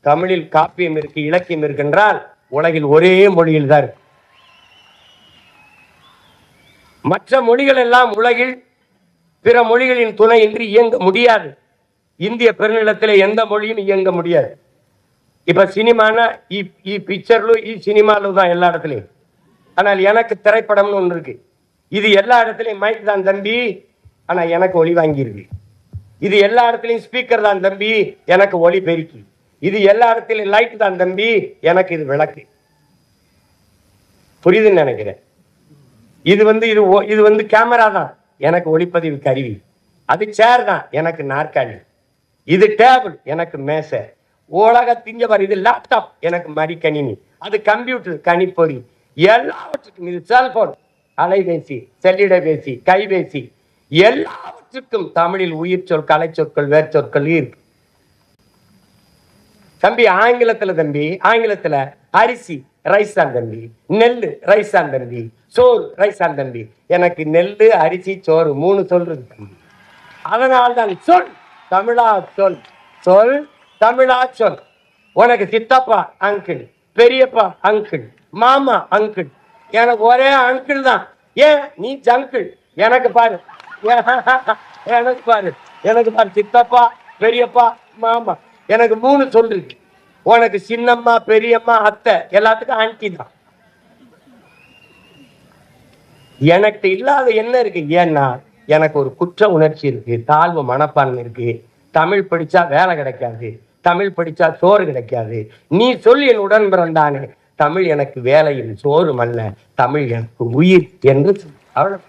தமிழில் காப்பியம் இருக்கு, இலக்கியம் இருக்கின்றால் உலகில் ஒரே மொழியில் தான் இருக்கு. மற்ற மொழிகள் எல்லாம் உலகில் பிற மொழிகளின் துணையின்றி இயங்க முடியாது. இந்திய பெருநிலத்தில் எந்த மொழியும் இயங்க முடியாது. இப்ப சினிமானா பிக்சர்லும் சினிமாலும் தான் எல்லா இடத்துலையும். ஆனால் எனக்கு திரைப்படம்னு ஒன்று இருக்கு. இது எல்லா இடத்துலையும் மைக் தான் தம்பி, ஆனா எனக்கு ஒளி வாங்கியிருக்கு. இது எல்லா இடத்துலையும் ஸ்பீக்கர் தான் தம்பி, எனக்கு ஒளி பெருக்கி. இது எல்லா இடத்துலையும் லைட் தான் தம்பி, எனக்கு இது விளக்கு. புரியுதுன்னு நினைக்கிறேன். இது வந்து கேமரா தான், எனக்கு ஒளிப்பதிவு கருவி. அது சேர் தான், எனக்கு நாற்காலி. இது டேபிள், எனக்கு மேசை. உலகத்திங்க பாரு, இது லேப்டாப், எனக்கு மடிக்கணினி. அது கம்ப்யூட்டர், கணிப்பொறி. எல்லாவற்றுக்கும் இது செல்போன், அலைபேசி, செல்லிடபேசி, கைபேசி, எல்லாவற்றுக்கும் தமிழில் உயிர் சொல், கலை சொற்கள், வேர்ச்சொற்கள் இருக்கு. தம்பி ஆங்கிலத்துல அரிசி ரைஸ் தான் தம்பி, நெல்லு ரைஸ் தான் தம்பி, சோறு ரைஸ் தான் தம்பி. எனக்கு நெல்லு அரிசி சோறு 3 சொல் இருக்கு தம்பி. அதனால்தான் சொல் தமிழா சொல், சொல் தமிழா சொல். உனக்கு சித்தப்பா அங்கிள், பெரியப்பா அங்கிள், மாமா அங்கிள். எனக்கு ஒரே அங்கிள் தான். ஏன் நீ ஜங்கிள்? எனக்கு பாரு சித்தப்பா பெரியப்பா மாமா, எனக்கு 3 சொல் இருக்கு. உனக்கு சின்னம்மா பெரியம்மா அத்தை எல்லாத்துக்கும் ஆன்டி தான். எனக்கு இல்லாத என்ன இருக்கு? ஏன்னா எனக்கு ஒரு குற்ற உணர்ச்சி இருக்கு, தாழ்வு மனப்பான்மை இருக்கு. தமிழ் படிச்சா வேலை கிடைக்காது, தமிழ் படிச்சா சோறு கிடைக்காது. நீ சொல் என் உடன் பிறந்தானே, தமிழ் எனக்கு வேலையில் சோறும் அல்ல, தமிழ் எனக்கு உயிர் என்று அவ்வளவு.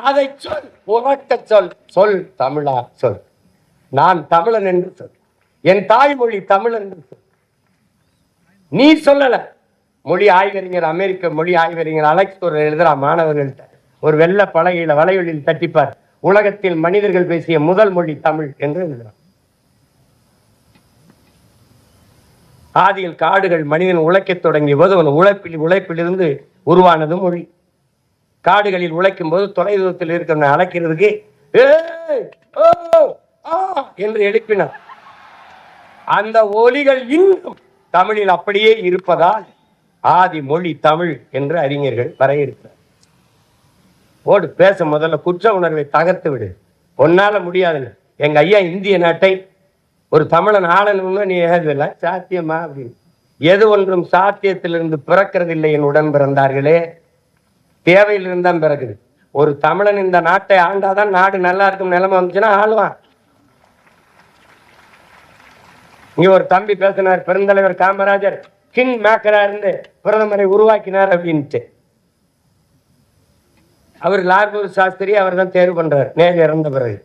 அதை சொல், உறக்க சொல், சொல் தமிழா சொல். நான் தமிழன் என்று சொல், என் தாய்மொழி தமிழ் என்று சொல். நீ சொல்லல. மொழி ஆய்வறிஞர், அமெரிக்க மொழி ஆய்வறிஞர் அலெக்ஸ் ஒரு எழுதுறா மாணவர்கள்ட்ட, ஒரு வெள்ள பலகையில வலைவெளியில் தட்டிப்பார், உலகத்தில் மனிதர்கள் பேசிய முதல் மொழி தமிழ் என்று எழுதுறான். ஆதியில் காடுகள் மனிதன் உழைக்கத் தொடங்கிய போது அவன் உழைப்பிலிருந்து உருவானது மொழி. காடுகளில் உழைக்கும் போது தொலைதூரத்தில் இருக்கிற அழைக்கிறதுக்கு என்று எழுப்பினார். அந்த ஒலிகள் இன்னும் தமிழில் அப்படியே இருப்பதால் ஆதி மொழி தமிழ் என்று அறிஞர்கள் வரையறுக்கிறார். ஓடு பேச முதல்ல குற்ற உணர்வை தகர்த்து விடு, ஒன்னால முடியாதுன்னு. எங்க ஐயா இந்திய நாட்டை ஒரு தமிழன் ஆளணும்னு நீ ஏதுல சாத்தியமா அப்படின்னு. எது ஒன்றும் சாத்தியத்திலிருந்து பிறக்கிறதில்லை என் உடன் பிறந்தார்களே, தேவையிலிருந்து தான் பிறகுது. ஒரு தமிழன் இந்த நாட்டை ஆண்டாதான் நாடு நல்லா இருக்கும் நிலைமை வந்துச்சுன்னா ஆளுவான். இங்க ஒரு தம்பி பேசினார், பெருந்தலைவர் காமராஜர் கிங் மேக்கரா இருந்து பிரதமரை உருவாக்கினார் அப்படின்ட்டு. அவர் லால்பூர் சாஸ்திரி அவர் தான் தேர்வு பண்றார் நேரு இறந்த பிறகு.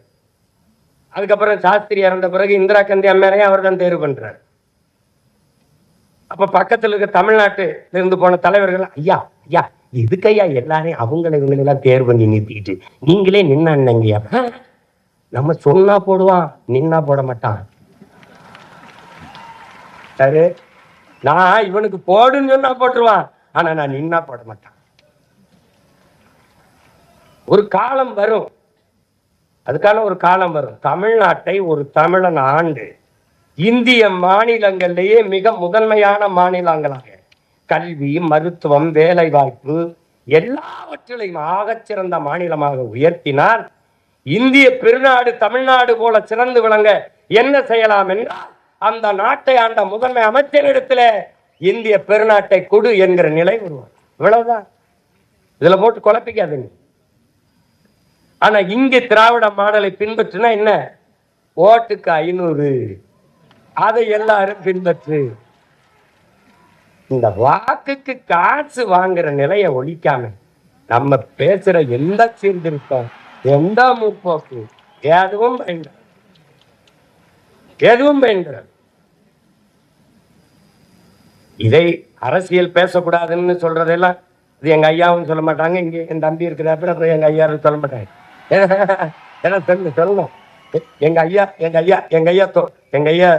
அதுக்கப்புறம் சாஸ்திரி இறந்த பிறகு இந்திரா காந்தி அம்மையாரையும் அவர் தான் தேர்வு பண்றார். அப்ப பக்கத்துல இருக்க தமிழ்நாட்டில இருந்து போன தலைவர்கள், ஐயா ஐயா எதுக்கையா எல்லாரையும் இவங்களெல்லாம் தேர்வு பண்ணி நிறுத்திக்கிட்டு நீங்களே நின்னாங்கய்யா. நம்ம சொன்னா போடுவான், நின்னா போட மாட்டான். சரி, நான் இவனுக்கு போடுன்னு சொன்னா போட்டுருவான், ஆனா நான் நின்னா போட மாட்டான். ஒரு காலம் வரும், அதுக்கான ஒரு காலம் வரும். தமிழ்நாட்டை ஒரு தமிழன் ஆண்டு இந்திய மாநிலங்களிலேயே மிக முதன்மையான மாநிலங்களாக கல்வி, மருத்துவம், வேலை வாய்ப்பு எல்லாவற்றிலையும் ஆகச்சிறந்த மாநிலமாக உயர்த்தினால் இந்திய பெருநாடு தமிழ்நாடு போல சிறந்து விளங்க என்ன செய்யலாம் என்றால், அந்த நாட்டை ஆண்ட முதன்மை அமைச்சரிடத்துல இந்திய பெருநாட்டை கொடு என்கிற நிலை உருவாகும். இவ்வளவுதான். இதுல போட்டு குழப்பிக்காதுங்க. ஆனா இங்க திராவிட மாடலை பின்பற்றினா என்ன? ஓட்டுக்கு 500, அதை எல்லாரும் பின்பற்று. இந்த வாக்குக்கு காசு வாங்குற நிலையை ஒழிக்காம நம்ம பேசுற எந்த சீர்திருத்தம், எந்த முற்போக்கு எதுவும் பயன்படாது. இதை அரசியல் பேசக்கூடாதுன்னு சொல்றதெல்லாம் இது எங்க ஐயாவும் சொல்ல மாட்டாங்க, இங்க என் தம்பி இருக்கிறாப்புல, அப்புறம் எங்க ஐயாவும் சொல்ல மாட்டாங்க. ஏன்னா சொல்லணும். எங்க ஐயா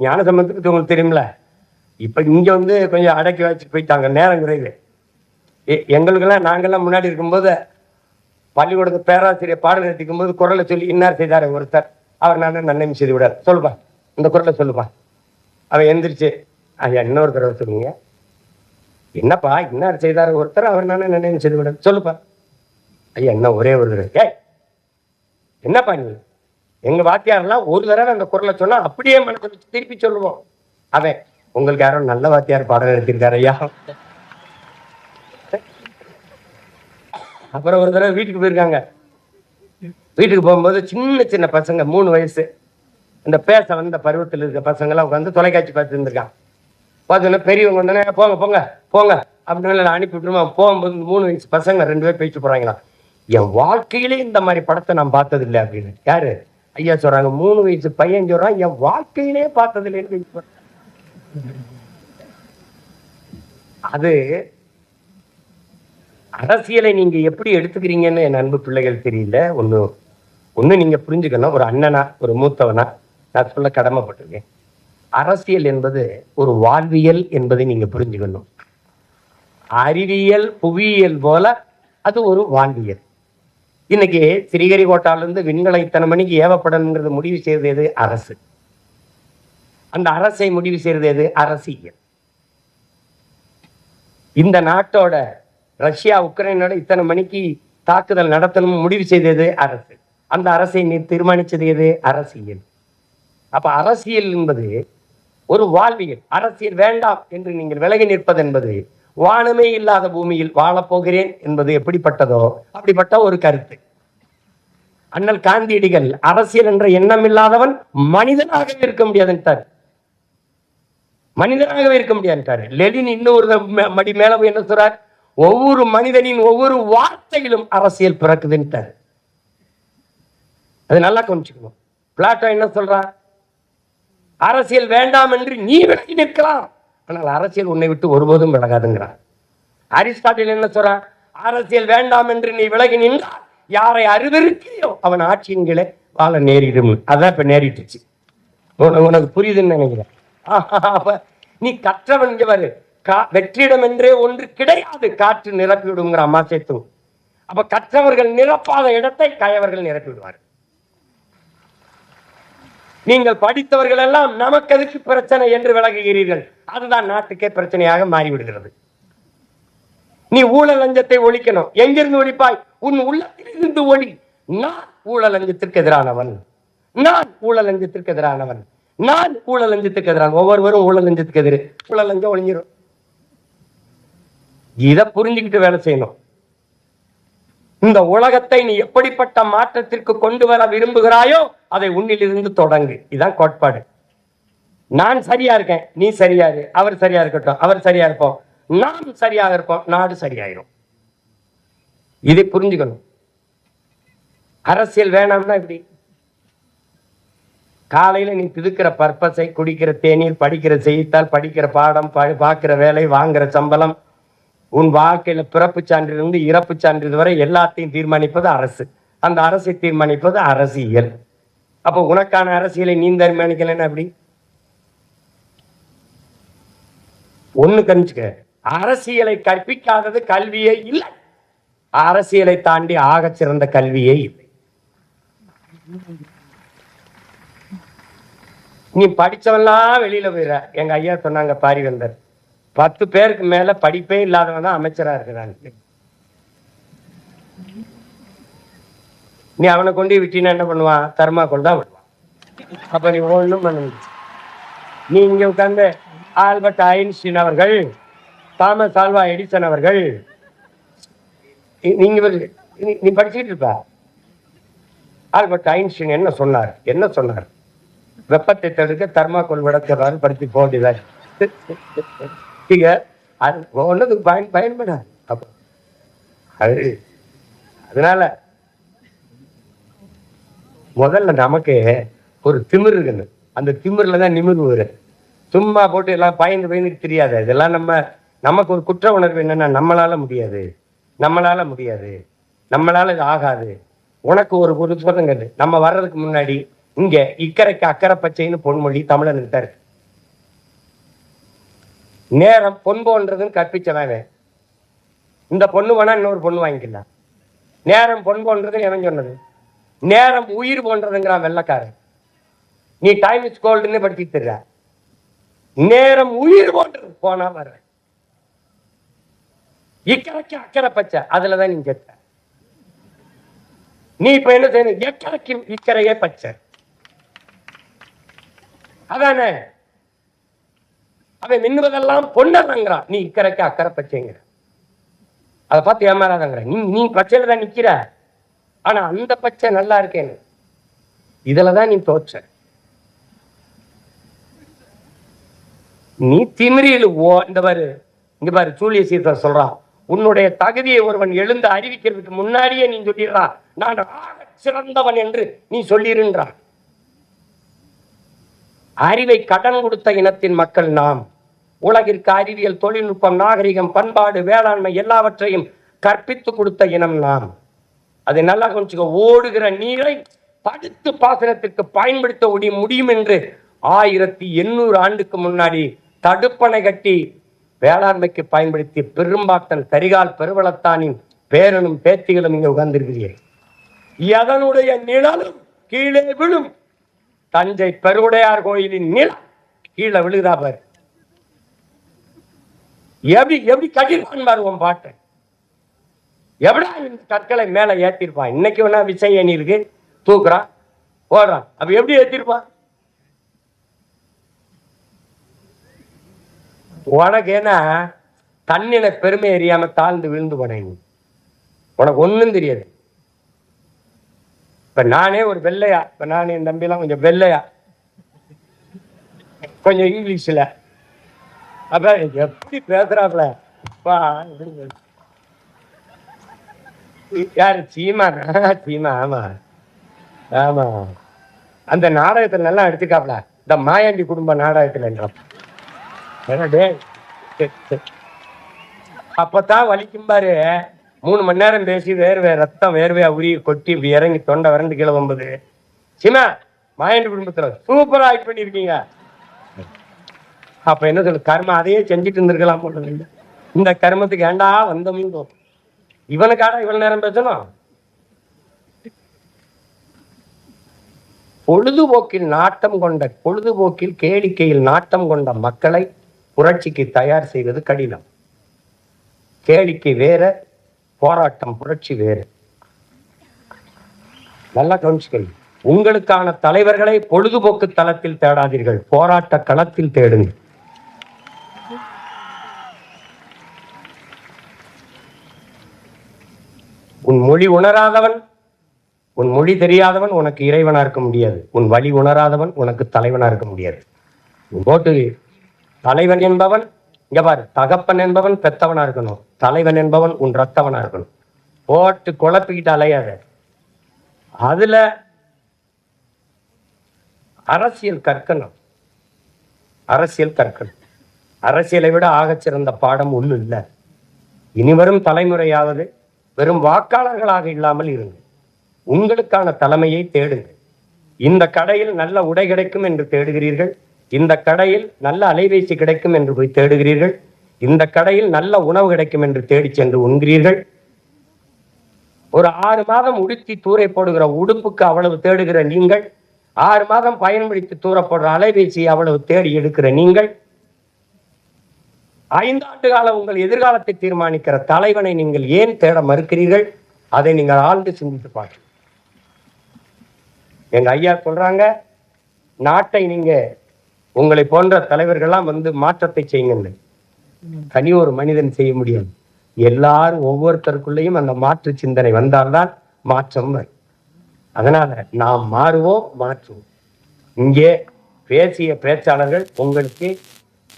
ஞான சம்பந்தத்துக்கு உங்களுக்கு தெரியுமில்ல. இப்ப இங்க வந்து கொஞ்சம் அடக்கி வச்சு போயிட்டாங்க, நேரம் குறைவு. எங்களுக்கெல்லாம் நாங்கெல்லாம் முன்னாடி இருக்கும்போது பள்ளிக்கூடத்து பேராசிரியர் பாடம் நிறுத்திக்கும் போது குரலை சொல்லி இன்னார் செய்தாரு ஒருத்தர், அவர் நான் நன்மை செய்து விடார், சொல்லுப்பா இந்த குரலை சொல்லுப்பா. அவன் எந்திரிச்சு ஐயா இன்னொரு தடவை சொல்லுங்க, என்னப்பா இன்னார் செய்தாரு ஒருத்தர், அவர் நானே நன்மை செய்து விடார், சொல்லுப்பா. ஐயா என்ன ஒரே ஒரு தடவை. என்னப்பா நீ, எங்க வாத்தியாரெல்லாம் ஒரு தடவை அந்த குரலை சொன்னா அப்படியே மனசு வச்சு திருப்பி சொல்லுவோம். அவன் உங்களுக்கு யாரும் நல்ல வாத்தியார் பாடம் எடுத்திருக்காரு ஐயா. அப்புறம் ஒரு தடவை வீட்டுக்கு போயிருக்காங்க. வீட்டுக்கு போகும்போது சின்ன சின்ன பசங்க 3 வயசு இந்த பேச வந்த பருவத்தில் இருக்க பசங்க எல்லாம் உட்காந்து தொலைக்காட்சி பார்த்து இருந்திருக்கான். பார்த்தோன்னா பெரியவங்க வந்தோடனே போங்க போங்க போங்க அப்படின்னு நான் அனுப்பி விட்டுருமா. போகும்போது 3 வயசு பசங்க 2 பேர் பேச்சு போறாங்களா, என் வாழ்க்கையிலே இந்த மாதிரி படத்தை நான் பார்த்தது இல்லை அப்படின்னு. யாரு ஐயா சொல்றாங்க, 3 வயசு பையன் சொல்றான், என் வாழ்க்கையிலே பார்த்தது இல்லைன்னு. அது அரசியலை நீங்க எப்படி எடுத்துக்கிறீங்கன்னு என் அன்பு பிள்ளைகள் தெரியல. ஒண்ணு நீங்க புரிஞ்சுக்கணும், ஒரு அண்ணனா ஒரு மூத்தவனா நான் சொல்ல கடமைப்பட்டிருக்கேன். அரசியல் என்பது ஒரு வாழ்வியல் என்பதை நீங்க புரிஞ்சுக்கணும். அறிவியல் புவியியல் போல அது ஒரு வாழ்வியல். இன்னைக்கு ஸ்ரீஹரிகோட்டாலிருந்து விண்கலம் இத்தனை மணிக்கு ஏவப்படணுங்கிறது முடிவு செய்தது எது? அரசு. அந்த அரசை முடிவு செய்தது எது? அரசியல். இந்த நாட்டோட ரஷ்யா உக்ரைனோட இத்தனை மணிக்கு தாக்குதல் நடத்தணும் முடிவு செய்தது அரசு. அந்த அரசை தீர்மானிச்சது எது? அரசியல். அப்ப அரசியல் என்பது ஒரு வாழ்வியல். அரசியல் வேண்டாம் என்று நீங்கள் விலகி நிற்பது என்பது வானமே இல்லாத பூமியில் வாழப்போகிறேன் என்பது எப்படிப்பட்டதோ அப்படிப்பட்ட ஒரு கருத்து. அண்ணல் காந்தியடிகள் அரசியல் என்ற எண்ணம் இல்லாதவன் மனிதனாகவே இருக்க முடியாதுன்ட்டார். மனிதனாகவே இருக்க முடியாதுன்ட்டாரு. லெனின் இன்னொரு மடி மேல என்ன சொல்றார்? ஒவ்வொரு மனிதனின் ஒவ்வொரு வார்த்தையிலும் அரசியல் பிறக்குதுன்ட்டார். அது நல்லா கொஞ்சிக்கணும். பிளாட்டோ என்ன சொல்றார்? அரசியல் வேண்டாம் என்று நீ விலகி நிற்கலாம், ஆனால் அரசியல் உன்னை விட்டு ஒருபோதும் விலகாதுங்கிறார். அரிஸ்டாட்டில் என்ன சொல்றார்? அரசியல் வேண்டாம் என்று நீ விலகி நின்றால் யாரை அருவருக்கியோ அவன் ஆட்சியின் கீழே வாழ நேரிடும். அதான் இப்ப நேரிட்டுச்சு. உனக்கு புரியுதுன்னு நினைக்கிறேன். அப்ப நீ கற்றவன் பாரு, வெற்றிடம் என்றே ஒன்று கிடையாது, காற்று நிரப்பி விடுங்கிற அம்மா சேர்த்து. அப்ப கற்றவர்கள் நிரப்பாத இடத்தை கயவர்கள் நிரப்பி விடுவார். நீங்கள் படித்தவர்கள் எல்லாம் நமக்கு எதுக்கு பிரச்சனை என்று விலகுகிறீர்கள். அதுதான் நாட்டுக்கே பிரச்சனையாக மாறிவிடுகிறது. நீ ஊழல் லஞ்சத்தை ஒழிக்கணும். எங்கிருந்து ஒழிப்பாய்? உன் உள்ளத்தில் இருந்து ஒளி. நான் ஊழல் லஞ்சத்திற்கு எதிரானவன், நான் ஊழல் லஞ்சத்திற்கு எதிரானவன், நான் ஊழல் லஞ்சத்துக்கு எதிரான. ஒவ்வொருவரும் ஊழல் லஞ்சத்துக்கு எதிர. ஊழல் லஞ்சம் ஒழிஞ்சிடும். இதை புரிஞ்சுக்கிட்டு வேலை செய்யணும். இந்த உலகத்தை நீ எப்படிப்பட்ட மாற்றத்திற்கு கொண்டு வர விரும்புகிறாயோ அதை உன்னிலிருந்து தொடங்கு. இதுதான் கோட்பாடு. நான் சரியா இருக்கேன், நீ சரியாரு, அவர் சரியா இருக்கட்டும், அவர் சரியா இருப்போம், நாம் சரியாக இருப்போம், நாடு சரியாயிரும். இதை புரிஞ்சுக்கணும். அரசியல் வேணாம்னா இப்படி காலையில நீ பிதுக்கிற பர்பஸை, குடிக்கிற தேநீர், படிக்கிற செய்தித்தாள், படிக்கிற பாடம், பார்க்கிற வேலை, வாங்குற சம்பளம், உன் வாழ்க்கையில பிறப்பு சான்றிலிருந்து இறப்பு சான்றிதழ் வரை எல்லாத்தையும் தீர்மானிப்பது அரசு. அந்த அரசை தீர்மானிப்பது அரசியல். அப்போ உனக்கான அரசியலை நீ தீர்மானிக்கலன்னு அப்படி ஒண்ணு கணிச்சுக்க. அரசியலை கற்பிக்காதது கல்வியே இல்லை. அரசியலை தாண்டி ஆக சிறந்த கல்வியே இல்லை. நீ படிச்சவெல்லாம் வெளியில போயிட. எங்க ஐயா சொன்னாங்க, பாரிவேந்தர், 10 பேருக்கு மேல படிப்பே இல்லாதவன் தான் அமைச்சரா இருக்கிறாங்க. நீ அவனை கொண்டு விட்டினா என்ன பண்ணுவான்? தர்மாக்கோல் தான் விடுவான். அப்ப நீ ஒண்ணும் பண்ண முடியும். நீ இங்க உட்கார்ந்து ஆல்பர்ட் ஐன்ஸ்டீன் அவர்கள், தாமஸ் ஆல்வா எடிசன் அவர்கள், நீங்க நீ படிச்சுட்டு இருப்ப. ஆல்பர்ட் ஐன்ஸ்டீன் என்ன சொன்னார்? என்ன சொன்னார்? வெப்பத்தை தடுக்க தர்மாக்கோல் விடக்கிறாரு, படித்து போட்டிதான். ஒன்னதுக்கு பயன்படாது. அப்ப அதனால முதல்ல நமக்கு ஒரு திமிர் இருக்கணும். அந்த திமிர்ல தான் நிமிர்வு வரும். சும்மா போட்டு எல்லாம் பயந்து தெரியாது. இதெல்லாம் நம்ம நமக்கு ஒரு குற்ற உணர்வு என்னன்னா, நம்மளால முடியாது, நம்மளால முடியாது, நம்மளால இது ஆகாது. உனக்கு ஒரு ஒரு சொல்லுங்க, நம்ம வர்றதுக்கு முன்னாடி இங்க இக்கரைக்கு அக்கறை பச்சைன்னு பொன்மொழி தமிழன் இருக்காரு. நேரம் பொன் போன்றதுன்னு கற்பிச்சவன். இந்த பொண்ணு வேணா இன்னொரு பொண்ணு வாங்கிக்கலாம். நேரம் பொன் போன்றது எவன் சொன்னது? நேரம் உயிர் போன்றதுங்கிறான் வெள்ளக்காரன். நீ டைம் இஸ் கோல்டுன்னு படிச்சுட்டு இருக்க. நேரம் உயிர் போன்றது, போனா வர இக்கரைக்கு அக்கறை பச்சை, அதுலதான் நீ கேட்ட. நீ இப்ப என்ன செய்யணும்? எக்கரைக்கு இக்கரையே பச்சை, அதானே? அவன் மின்னுவதெல்லாம் பொன்னங்கிறான், நீ இக்கரைக்கு அக்கறை பச்சைங்கிற. அதை பார்த்து ஏமாறாதங்கிற. நீ பச்சையில தான் நிக்கிற, ஆனா அந்த பச்சை நல்லா இருக்கேன்னு இதுலதான் நீ தோற்ற. நீ திமிரியில் இந்த பாரு, இங்க பாரு, சூழிய சீர்த்த சொல்றான், உன்னுடைய தகுதியை ஒருவன் எழுந்து அறிவிக்கிறதுக்கு முன்னாடியே நீ சொல்லிடுறான், நான் சிறந்தவன் என்று நீ சொல்லிருன்றான். அறிவை கடன் கொடுத்த இனத்தின் மக்கள் நாம். உலகிற்கு அறிவியல், தொழில்நுட்பம், நாகரிகம், பண்பாடு, வேளாண்மை எல்லாவற்றையும் கற்பித்து கொடுத்த இனம் நாம். அதை நல்லா கொஞ்சம் ஓடுகிற நீரை தடுத்து பாசனத்திற்கு பயன்படுத்த முடியும் என்று 1800 ஆண்டுக்கு முன்னாடி தடுப்பணை கட்டி வேளாண்மைக்கு பயன்படுத்திய பெரும்பாட்டன் கரிகால் பெருவளத்தானின் பேரனும் பேத்திகளும் இங்க உட்கார்ந்திருக்கிறீர்கள். எதனுடைய நிழலும் கீழே விழும். தஞ்சை பெருவுடையார் கோயிலின் நிலம் கீழே விழுதா பாரு. எப்படி கட்டிருப்பான் பாரு உன் பாட்டை. எப்படா இந்த கற்களை மேல ஏத்திருப்பான். இன்னைக்கு வேணா விசை அணி இருக்கு, தூக்குறான் ஓடுறான். அப்ப எப்படி ஏத்திருப்பான்? உனக்கு ஏன்னா தண்ணின பெருமை அறியாம தாழ்ந்து விழுந்து போனேன். உனக்கு ஒண்ணும் தெரியாது. இப்ப நானே ஒரு வெள்ளையா, இப்ப நானே என் தம்பிலாம் கொஞ்சம் வெள்ளையா, கொஞ்சம் இங்கிலீஷ்ல, அப்ப எப்படி பேசுறாப்ல யாரு? சீமா. சீமா, ஆமா ஆமா. அந்த நாடகத்துல நல்லா எடுத்துக்காப்ல, இந்த மாயாண்டி குடும்ப நாடகத்துல. அப்பதான் வலிக்கும் பாரு. 3 மணி நேரம் பேசி வேர்வை ரத்தம் வேர்வையா உரி கொட்டி இறங்கி தொண்டை வறண்டு கீழே 9. சீமா, மாயாண்டி குடும்பத்துல சூப்பரா ஆக்ட் பண்ணிருக்கீங்க. அப்ப என்ன சொல்லு, கர்மம் அதையே செஞ்சுட்டு இருந்திருக்கலாம் போல. இந்த கர்மத்துக்கு ஏண்டா வந்தோம். இவனுக்காடா இவ்வளவு நேரம் பேசணும்? பொழுதுபோக்கில் நாட்டம் கொண்ட, பொழுதுபோக்கில் கேளிக்கையில் நாட்டம் கொண்ட மக்களை புரட்சிக்கு தயார் செய்வது கடினம். கேளிக்கை வேற, போராட்டம் புரட்சி வேறு. நல்லா கவனிச்சுக்கணும். உங்களுக்கான தலைவர்களை பொழுதுபோக்கு தளத்தில் தேடாதீர்கள், போராட்ட களத்தில் தேடுங்கள். உன் மொழி உணராதவன், உன் மொழி தெரியாதவன் உனக்கு இறைவனா இருக்க முடியாது. உன் வழி உணராதவன் உனக்கு தலைவனா இருக்க முடியாது. போட்டு தலைவன் என்பவன் இங்க பாரு, தகப்பன் என்பவன் பெத்தவனா இருக்கணும், தலைவன் என்பவன் உன் ரத்தவனா இருக்கணும். போட்டு குழப்பிக்கிட்டு அலையாத. அதுல அரசியல் கற்கணும், அரசியல் கற்கணும். அரசியலை விட ஆகச்சிறந்த பாடம் ஒண்ணு இல்லை. இனிவரும் தலைமுறையாவது வெறும் வாக்காளர்களாக இல்லாமல் இருங்க. உங்களுக்கான தலைமையை தேடுங்கள். இந்த கடையில் நல்ல உடை கிடைக்கும் என்று தேடுகிறீர்கள், இந்த கடையில் நல்ல அலைபேசி கிடைக்கும் என்று போய் தேடுகிறீர்கள், இந்த கடையில் நல்ல உணவு கிடைக்கும் என்று தேடி சென்று உண்கிறீர்கள். ஒரு 6 மாதம் உடுத்தி தூரை போடுகிற உடுப்புக்கு அவ்வளவு தேடுகிற நீங்கள், 6 மாதம் பயன்படுத்தி தூர போடுற அலைபேசியை அவ்வளவு தேடி எடுக்கிற நீங்கள், 5 ஆண்டு காலம் உங்கள் எதிர்காலத்தை தீர்மானிக்கிற தலைவனை நீங்கள் ஏன் தேட மறுக்கிறீர்கள்? அதை நீங்கள் ஆழ்ந்து சிந்தித்து பார்க்க. எங்க ஐயா சொல்றாங்க, நாட்டை நீங்க உங்களை போன்ற தலைவர்கள்லாம் வந்து மாற்றத்தை செய்யுங்க. தனி ஒரு மனிதன் செய்ய முடியாது. எல்லாரும் ஒவ்வொருத்தருக்குள்ளேயும் அந்த மாற்று சிந்தனை வந்தால்தான் மாற்றம் வரும். அதனால நாம் மாறுவோம், மாற்றுவோம். இங்கே பேசிய பேச்சாளர்கள் உங்களுக்கு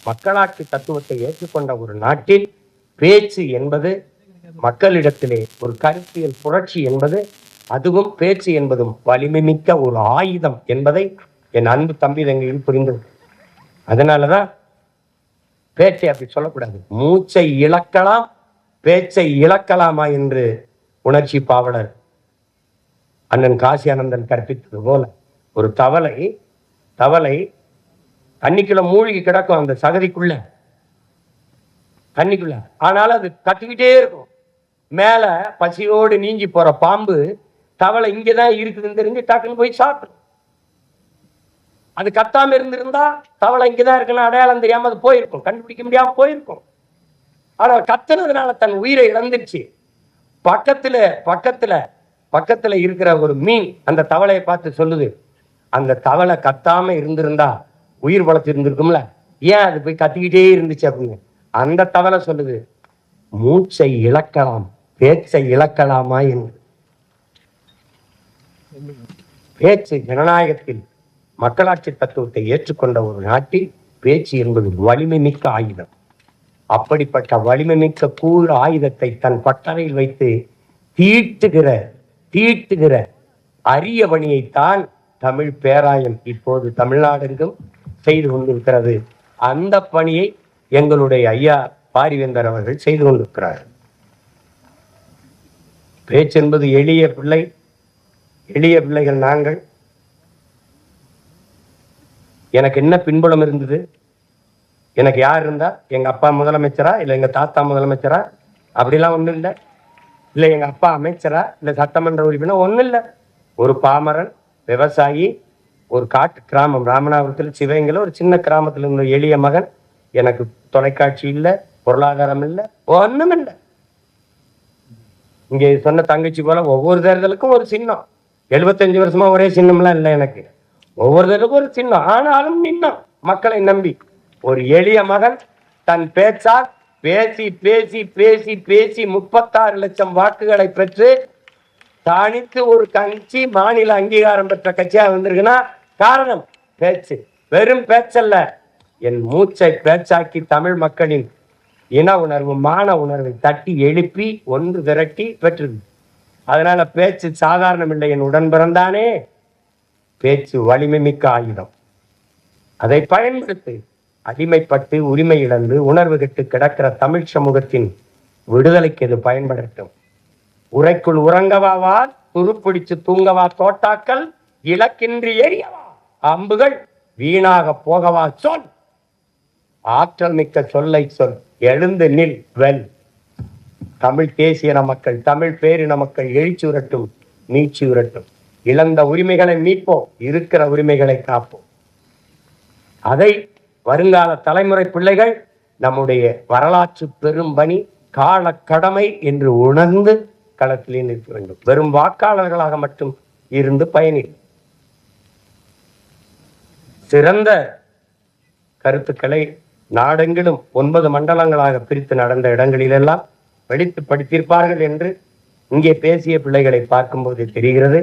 மக்களாட்சி தத்துவத்தை ஏற்றுக்கொண்ட ஒரு நாட்டில் பேச்சு என்பது மக்களிடத்திலே ஒரு கருத்தியல் புரட்சி என்பது, அதுவும் பேச்சு என்பதும் வலிமை மிக்க ஒரு ஆயுதம் என்பதை என் அன்பு தம்பி தங்கையில் புரிந்து. அதனாலதான் பேச்சை அப்படி சொல்லக்கூடாது. மூச்சை இழக்கலாம், பேச்சை இழக்கலாமா என்று உணர்ச்சி பாவலர் அண்ணன் காசி ஆனந்தன் கற்பித்தது போல ஒரு தவளை தண்ணிக்குள்ள மூழ்கி கிடக்கும், அந்த சகதிக்குள்ள தண்ணிக்குள்ள. ஆனாலும் அது கத்திக்கிட்டே இருக்கும். மேல பசியோடு நீஞ்சி போற பாம்பு தவளை இங்கதான் இருக்குதுன்னு தெரிஞ்சு டக்குன்னு போய் சாப்பிடும். அது கத்தாம இருந்திருந்தா தவளை இங்கதான் இருக்குன்னு அடையாளம் தெரியாம அது போயிருக்கும், கண்டுபிடிக்க முடியாம போயிருக்கும். ஆனால் கத்துனதுனால தன் உயிரை இழந்துருச்சு. பக்கத்துல இருக்கிற ஒரு மீன் அந்த தவளையை பார்த்து சொல்லுது, அந்த தவளை கத்தாம இருந்திருந்தா உயிர் வளர்த்து இருந்திருக்கும்ல, ஏன் அது போய் கத்திக்கிட்டே இருந்துச்சு அப்படின்னு. அந்த தவளை சொல்லுது, மூச்சை இழக்கலாம், பேச்சை இழக்கலாமா என்று. பேச்சு ஜனநாயகத்தில் மக்களாட்சி தத்துவத்தை ஏற்றுக்கொண்ட ஒரு நாட்டில் பேச்சு என்பது வலிமை மிக்க ஆயுதம். அப்படிப்பட்ட வலிமை மிக்க கூறு ஆயுதத்தை தன் பட்டறையில் வைத்து தீட்டுகிற அரிய பணியைத்தான் தமிழ் பேராயம் இப்போது தமிழ்நாடெங்கும் செய்து கொண்டிருக்கிறது. அந்த பணியை எங்களுடைய ஐயா பாரிவேந்தர் அவர்கள் செய்து கொண்டிருக்கிறார். பேச்சு என்பது எளிய பிள்ளைகள் நாங்கள். எனக்கு என்ன பின்புலம் இருந்தது? எனக்கு யார் இருந்தா? எங்க அப்பா முதலமைச்சரா, இல்லை எங்க தாத்தா முதலமைச்சரா? அப்படிலாம் ஒன்றும் இல்லை. இல்லை எங்க அப்பா அமைச்சரா, இல்லை சட்டமன்ற உறுப்பினர், ஒன்றும் இல்லை. ஒரு பாமரன் விவசாயி, ஒரு காட்டு கிராமம் ராமநாதபுரத்தில் சிவகங்கையில் ஒரு சின்ன கிராமத்தில் இருந்த எளிய மகன். எனக்கு தொலைக்காட்சி இல்லை, பொருளாதாரம் இல்லை, ஒன்றும் இல்லை. இங்கே சொன்ன தங்கச்சி போல ஒவ்வொரு தேர்தலுக்கும் ஒரு சின்னம். 75 வருஷமா ஒரே சின்னம்லாம் இல்லை எனக்கு. ஒவ்வொரு தேர்தலுக்கும் ஒரு சின்னம். ஆனாலும் நின்னம் மக்களை நம்பி. ஒரு எளிய மகன் தன் பேச்சால் பேசி பேசி பேசி பேசி 36 லட்சம் வாக்குகளை பெற்று தனித்து ஒரு கட்சி மாநில அங்கீகாரம் பெற்ற கட்சியாக வந்திருக்குன்னா காரணம் பேச்சு. வெறும் பேச்சல்ல, என் மூச்சை பேச்சாக்கி தமிழ் மக்களின் இன உணர்வு, மான உணர்வை தட்டி எழுப்பி ஒன்று விரட்டி பெற்றது. அதனால பேச்சு சாதாரணம் இல்லை. என் உடன் பிறந்தானே, பேச்சு வலிமை மிக்க ஆயுதம். அதை பயன்படுத்தி அடிமைப்பட்டு உரிமை இழந்து உணர்வு கெட்டு கிடக்கிற தமிழ் சமூகத்தின் விடுதலைக்கு இது பயன்படட்டும். உரைக்குள் உறங்கவாவா, துருப்பிடிச்சு தூங்கவா தோட்டாக்கள், இலக்கின்றி எரியவா அம்புகள், வீணாக போகவா சொல், ஆற்றல் மிக்க சொல்லை சொல், எழுந்து நில் வெல். தமிழ் தேசிய மக்கள், தமிழ் பேரின மக்கள் எழுச்சி உரட்டும், மீட்சி உரட்டும். இழந்த உரிமைகளை மீட்போம், இருக்கிற உரிமைகளை காப்போம். அதை வருங்கால தலைமுறை பிள்ளைகள் நம்முடைய வரலாற்று பெரும் பணி, கால கடமை என்று உணர்ந்து களத்திலே நிற்க வேண்டும். வெறும் வாக்காளர்களாக மட்டும் இருந்து பயனில்லை. சிறந்த கருத்துக்களை நாடெங்கிலும் 9 மண்டலங்களாக பிரித்து நடந்த இடங்களிலெல்லாம் வெடித்து படித்திருப்பார்கள் என்று இங்கே பேசிய பிள்ளைகளை பார்க்கும்போது தெரிகிறது.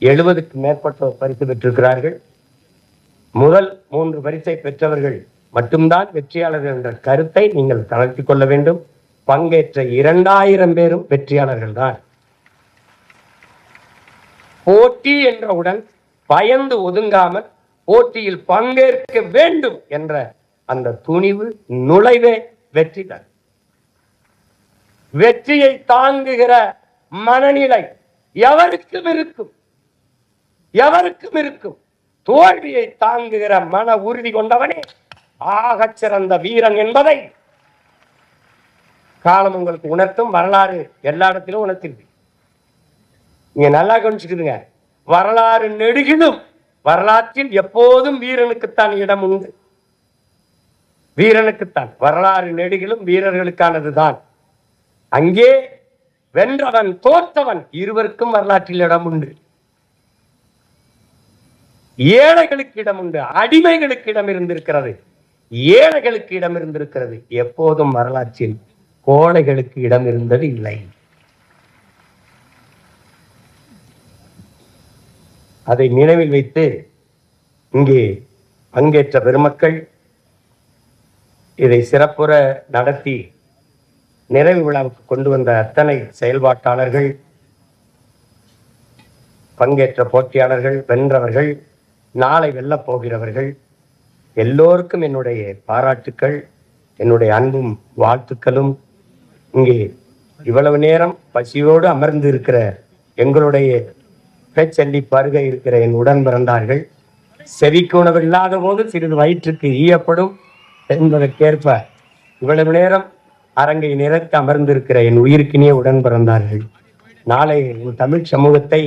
70க்கு மேற்பட்டோர் பரிசு பெற்றிருக்கிறார்கள். முதல் 3 பரிசை பெற்றவர்கள் மட்டும்தான் வெற்றியாளர்கள் என்ற கருத்தை நீங்கள் தளர்த்திக் கொள்ள வேண்டும். பங்கேற்ற 2000 பேரும் வெற்றியாளர்கள் தான். போட்டி என்றவுடன் பயந்து ஒதுங்காமல் போட்டியில் பங்கேற்க வேண்டும் என்ற அந்த துணிவு, நுழைவே வெற்றி தான். வெற்றியை தாங்குகிற மனநிலை எவருக்கும் இருக்கும். தோல்வியை தாங்குகிற மன உறுதி கொண்டவனே ஆகச் சிறந்த வீரன் என்பதை காலம் உங்களுக்கு உணர்த்தும். வரலாறு எல்லா இடத்திலும் உணர்த்திருக்கு. நீங்க நல்லா கவனிச்சுக்குதுங்க. வரலாறு நெடுகிலும் வரலாற்றில் எப்போதும் வீரனுக்குத்தான் இடம் உண்டு. வீரனுக்குத்தான் வரலாறு நெடுகிலும் வீரர்களுக்கானதுதான். அங்கே வென்றவன் தோற்றவன் இருவருக்கும் வரலாற்றில் இடம் உண்டு. ஏழைகளுக்கு இடம் உண்டு, அடிமைகளுக்கு இடம் இருந்திருக்கிறது, ஏழைகளுக்கு இடம் இருந்திருக்கிறது. எப்போதும் வரலாற்றில் கோழைகளுக்கு இடம் இருந்தது இல்லை. அதை நினைவில் வைத்து இங்கே பங்கேற்ற பெருமக்கள் இதை சிறப்புற நடத்தி நிறைவு விழாவுக்கு கொண்டு வந்த அத்தனை செயல்பாட்டாளர்கள், பங்கேற்ற போட்டியாளர்கள், வென்றவர்கள், நாளை வெல்லப் போகிறவர்கள் எல்லோருக்கும் என்னுடைய பாராட்டுக்கள், என்னுடைய அன்பும் வாழ்த்துக்களும். இங்கே இவ்வளவு நேரம் பசியோடு அமர்ந்து இருக்கிற எங்களுடைய பேச்சல்லி பருக இருக்கிற என் உடன் பிறந்தார்கள். செவிக்கு உணவு இல்லாத போது சிறிது வயிற்றுக்கு ஈயப்படும் என்பதற்கேற்ப இவ்வளவு நேரம் அரங்கை நிறைத்து அமர்ந்திருக்கிற என் உயிருக்கினிய உடன் பிறந்தார்கள். நாளை என் தமிழ் சமூகத்தை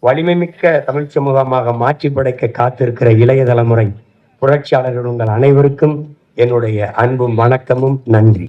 வலிமைமிக்க தமிழ் சமூகமாக மாற்றி படைக்க காத்திருக்கிற இளைய தலைமுறை புரட்சியாளர்கள் உங்கள் அனைவருக்கும் என்னுடைய அன்பும் வணக்கமும் நன்றி.